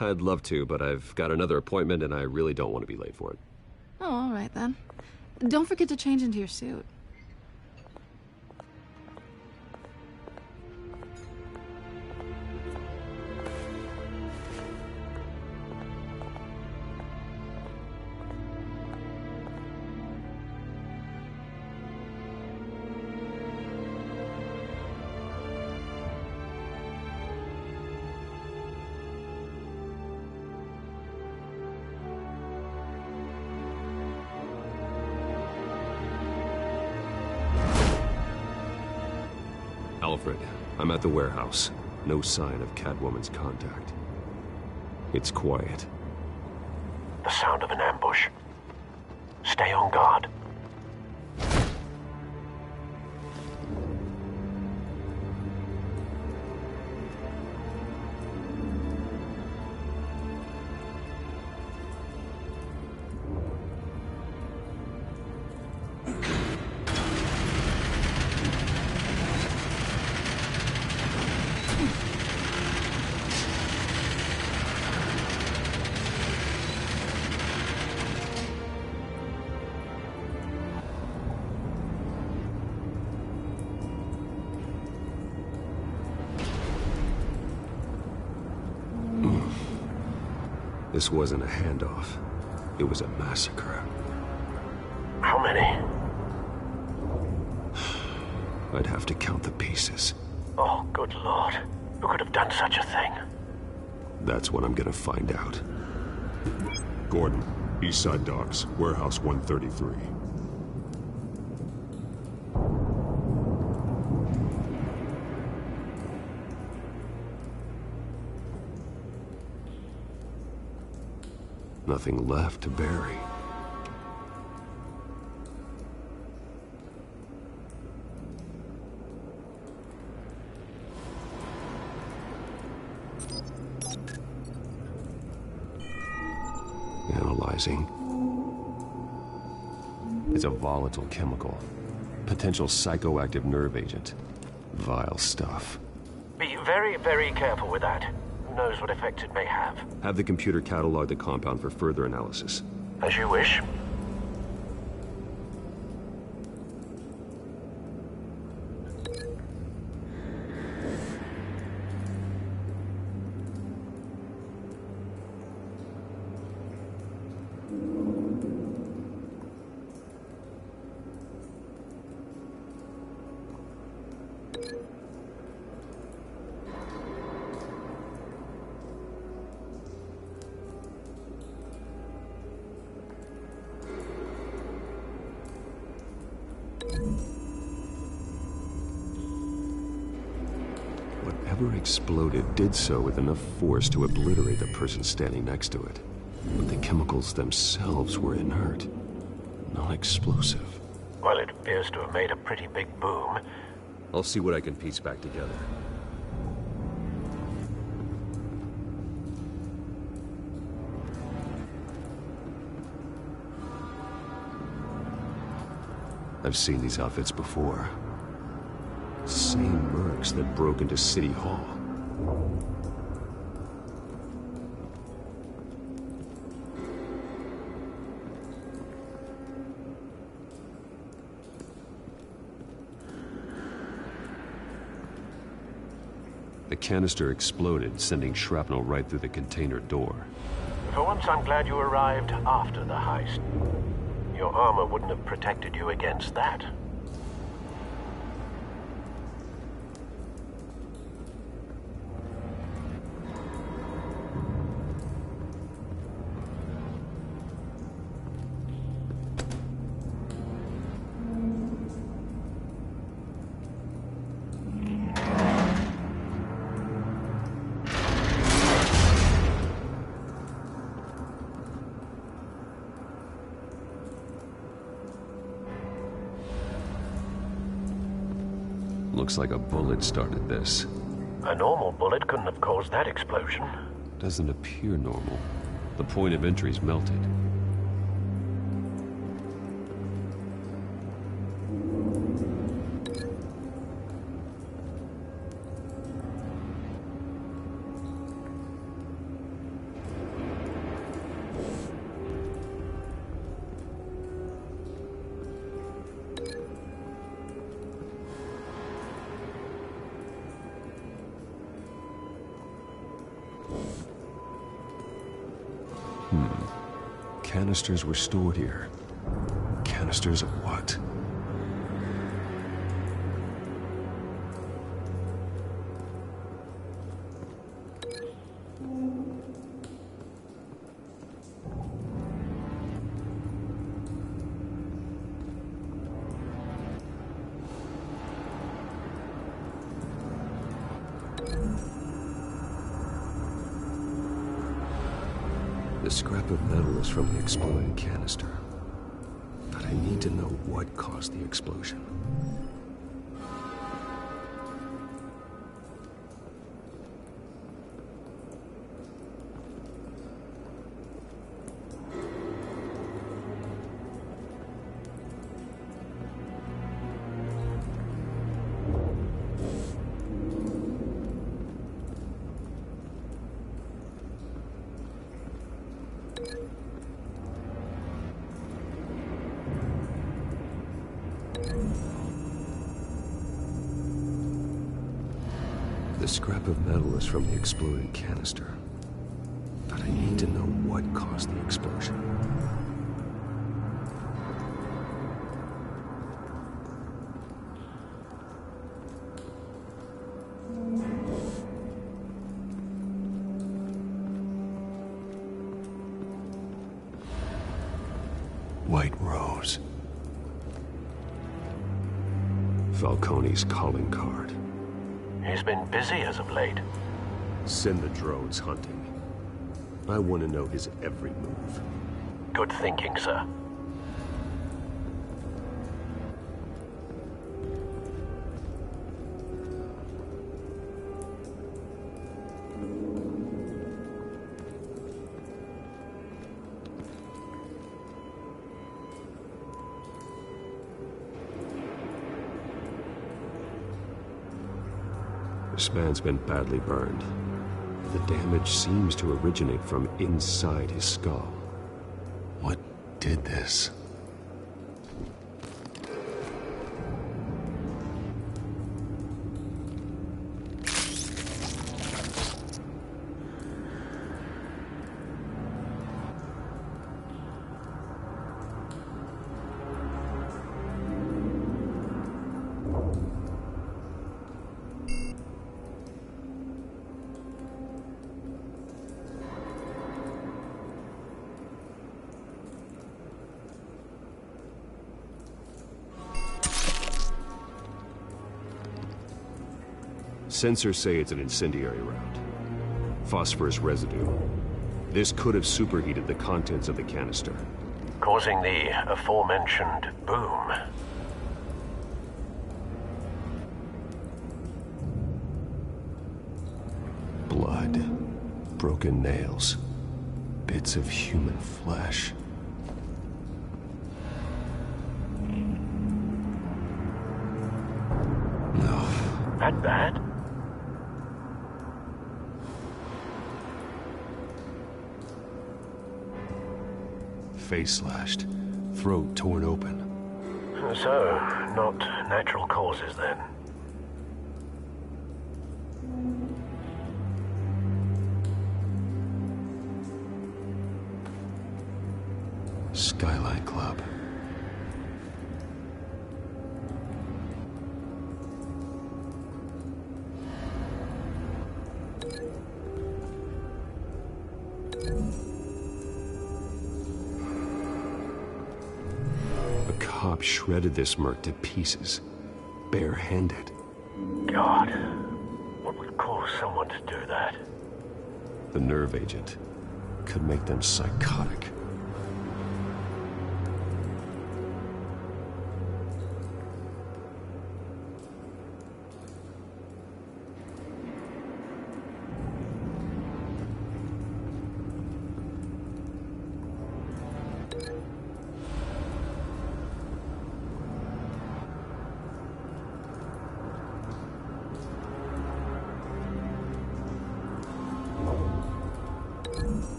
I'd love to, but I've got another appointment and I really don't want to be late for it. Oh, all right then. Don't forget to change into your suit. Alfred, I'm at the warehouse. No sign of Catwoman's contact. It's quiet. The sound of an ambush. Stay on guard. This wasn't a handoff. It was a massacre. How many? I'd have to count the pieces. Oh, good Lord. Who could have done such a thing? That's what I'm gonna find out. Gordon, Eastside Docks, Warehouse 133. Nothing left to bury. Analyzing. It's a volatile chemical. Potential psychoactive nerve agent. Vile stuff. Be very, very careful with that. Who knows what effect it may have. Have the computer catalog the compound for further analysis. As you wish. Whatever exploded did so with enough force to obliterate the person standing next to it. But the chemicals themselves were inert, non-explosive. Well, it appears to have made a pretty big boom. I'll see what I can piece back together. I've seen these outfits before. Same mercs that broke into City Hall. The canister exploded, sending shrapnel right through the container door. For once, I'm glad you arrived after the heist. Your armor wouldn't have protected you against that. Looks like a bullet started this. A normal bullet couldn't have caused that explosion. Doesn't appear normal. The point of entry's melted. Canisters were stored here. Canisters of what? The scrap of metal is from the exploding canister. But I need to know what caused the explosion. The scrap of metal is from the exploding canister. But I need to know what caused the explosion. White Rose. Falcone's calling card. He's been busy as of late. Send the drones hunting. I want to know his every move. Good thinking, sir. This man's been badly burned. The damage seems to originate from inside his skull. What did this? Sensors say it's an incendiary round. Phosphorus residue. This could have superheated the contents of the canister, causing the aforementioned boom. Blood, broken nails, bits of human flesh. No. That bad? Face slashed, throat torn open. So, not natural causes then. Skyline Club. Cop shredded this merc to pieces, bare-handed. God, what would cause someone to do that? The nerve agent could make them psychotic.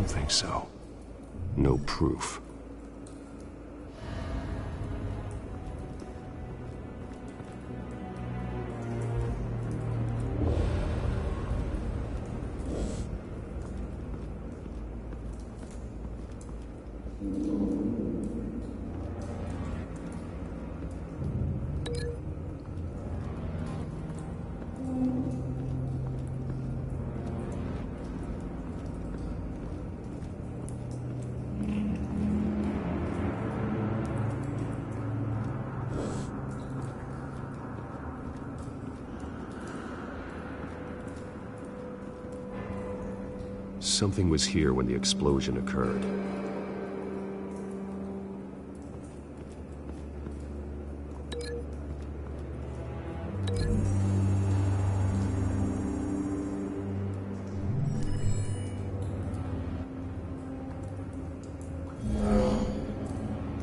Think so. No proof. Something was here when the explosion occurred.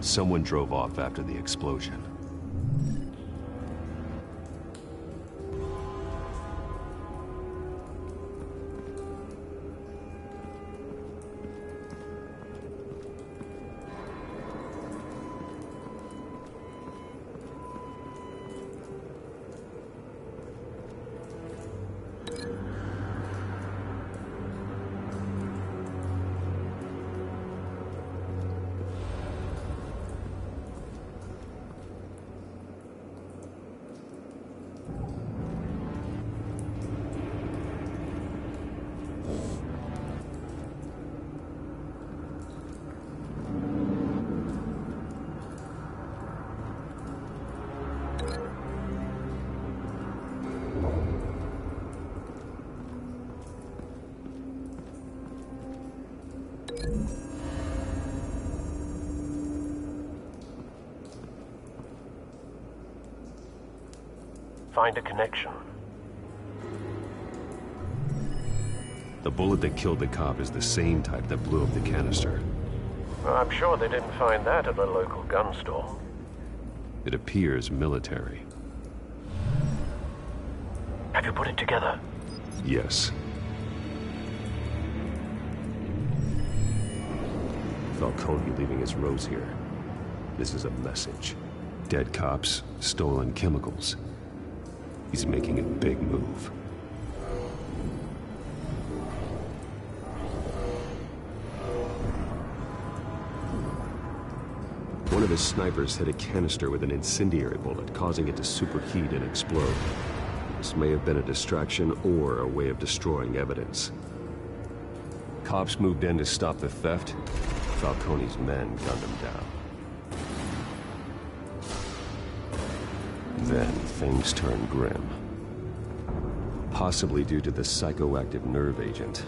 Someone drove off after the explosion. Find a connection. The bullet that killed the cop is the same type that blew up the canister. Well, I'm sure they didn't find that at the local gun store. It appears military. Have you put it together? Yes. Falcone leaving his rose here. This is a message. Dead cops, stolen chemicals. He's making a big move. One of his snipers hit a canister with an incendiary bullet, causing it to superheat and explode. This may have been a distraction or a way of destroying evidence. Cops moved in to stop the theft. Falcone's men gunned him down. Then things turned grim. Possibly due to the psychoactive nerve agent.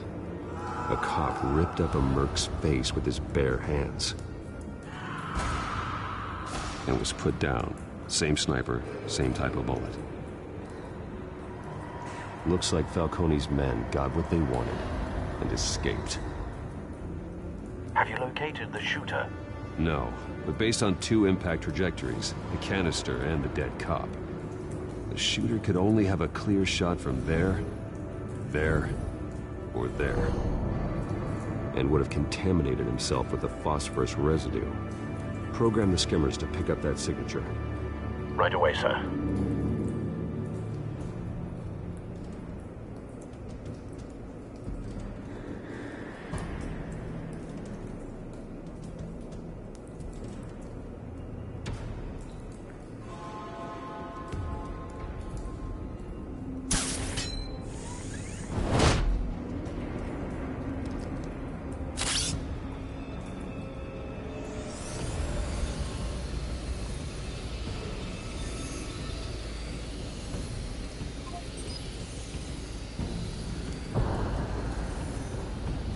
A cop ripped up a merc's face with his bare hands. And was put down. Same sniper, same type of bullet. Looks like Falcone's men got what they wanted and escaped. Have you located the shooter? No, but based on two impact trajectories, the canister and the dead cop, the shooter could only have a clear shot from there, or there, and would have contaminated himself with the phosphorus residue. Program the skimmers to pick up that signature. Right away, sir.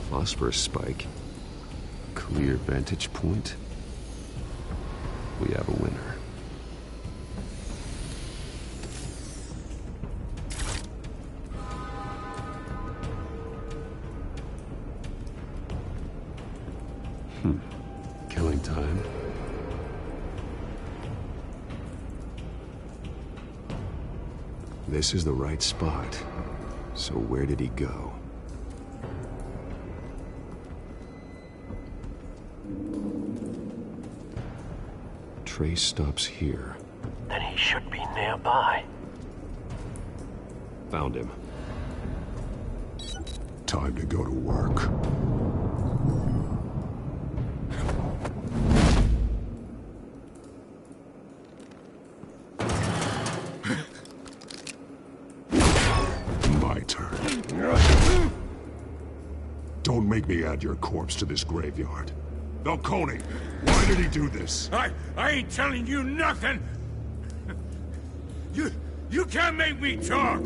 Phosphorus spike. Clear vantage point. We have a winner. Killing time. This is the right spot. So where did he go? Trace stops here. Then he should be nearby. Found him. Time to go to work. My turn. Don't make me add your corpse to this graveyard. Falcone, why did he do this? I ain't telling you nothing! You can't make me talk!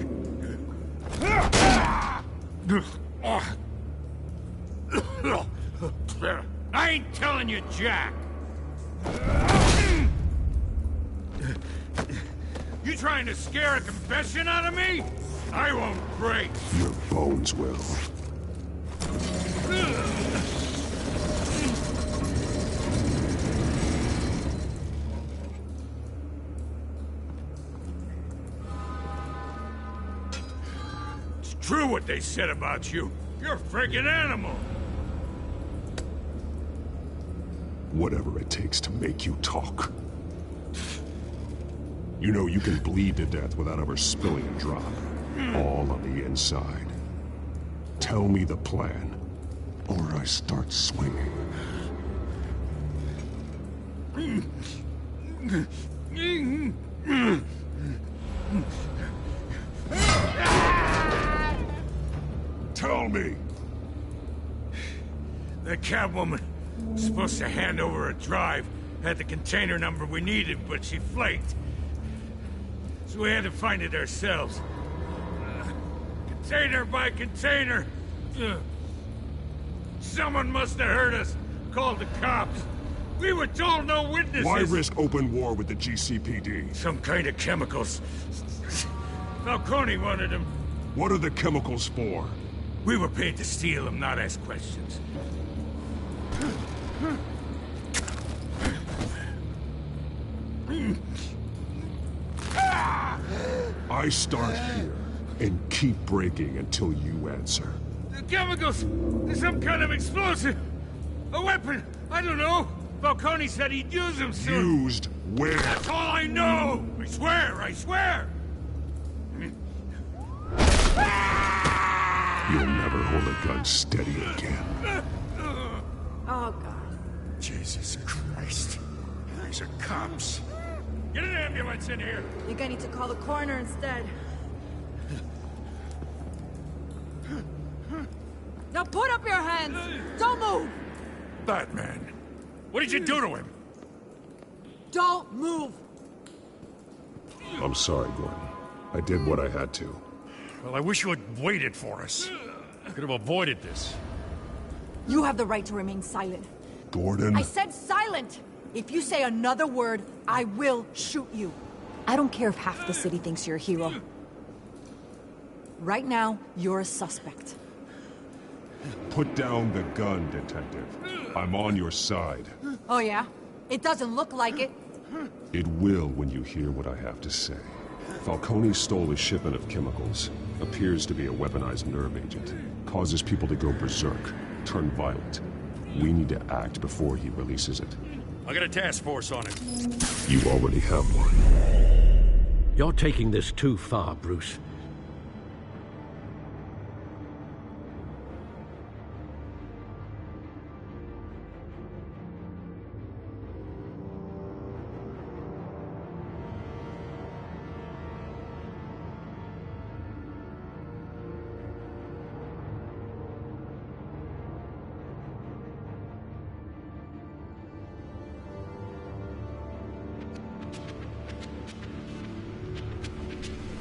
I ain't telling you jack! You trying to scare a confession out of me? I won't break! Your bones will. True what they said about you. You're a friggin' animal. Whatever it takes to make you talk. You know you can bleed to death without ever spilling a drop. All on the inside. Tell me the plan, or I start swinging. Tell me! The Catwoman was supposed to hand over a drive, had the container number we needed, but she flaked. So we had to find it ourselves. Container by container. Someone must have heard us. Called the cops. We were told no witnesses. Why risk open war with the GCPD? Some kind of chemicals. Falcone wanted them. What are the chemicals for? We were paid to steal them, not ask questions. I start here and keep breaking until you answer. The chemicals! There's some kind of explosive! A weapon! I don't know! Falcone said he'd use them soon! Used where? That's all I know! I swear! I swear! You'll never hold a gun steady again. Oh, God. Jesus Christ. These are cops. Get an ambulance in here! I think I need to call the coroner instead. Now put up your hands! Don't move! Batman, what did you do to him? Don't move! I'm sorry, Gordon. I did what I had to. Well, I wish you had waited for us. Could have avoided this. You have the right to remain silent. Gordon? I said silent! If you say another word, I will shoot you. I don't care if half the city thinks you're a hero. Right now, you're a suspect. Put down the gun, Detective. I'm on your side. Oh, yeah? It doesn't look like it. It will when you hear what I have to say. Falcone stole a shipment of chemicals. Appears to be a weaponized nerve agent. Causes people to go berserk, turn violent. We need to act before he releases it. I got a task force on it. You already have one. You're taking this too far, Bruce.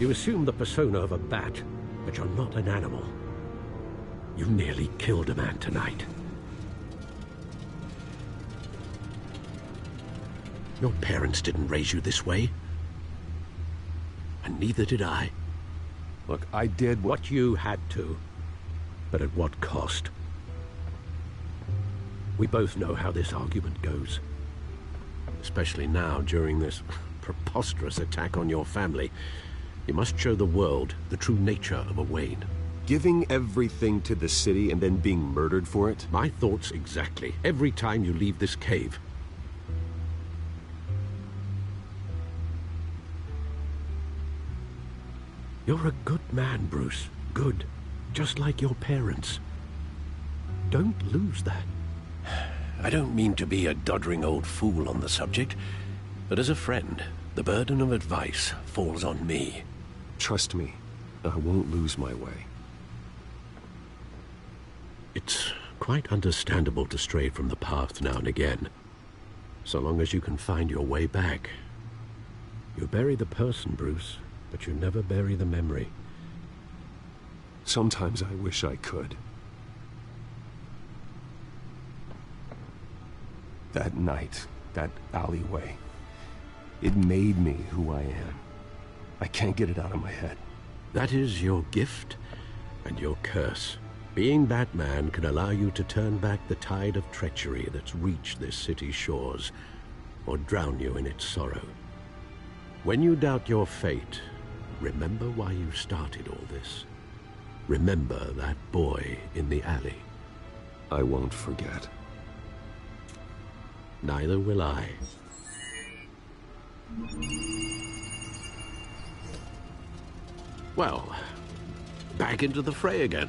You assume the persona of a bat, but you're not an animal. You nearly killed a man tonight. Your parents didn't raise you this way. And neither did I. Look, I did what you had to. But at what cost? We both know how this argument goes. Especially now, during this preposterous attack on your family. You must show the world the true nature of a Wayne. Giving everything to the city and then being murdered for it? My thoughts exactly. Every time you leave this cave. You're a good man, Bruce. Good. Just like your parents. Don't lose that. I don't mean to be a doddering old fool on the subject, but as a friend, the burden of advice falls on me. Trust me, I won't lose my way. It's quite understandable to stray from the path now and again, so long as you can find your way back. You bury the person, Bruce, but you never bury the memory. Sometimes I wish I could. That night, that alleyway, it made me who I am. I can't get it out of my head. That is your gift and your curse. Being Batman can allow you to turn back the tide of treachery that's reached this city's shores, or drown you in its sorrow. When you doubt your fate, remember why you started all this. Remember that boy in the alley. I won't forget. Neither will I. Well, back into the fray again.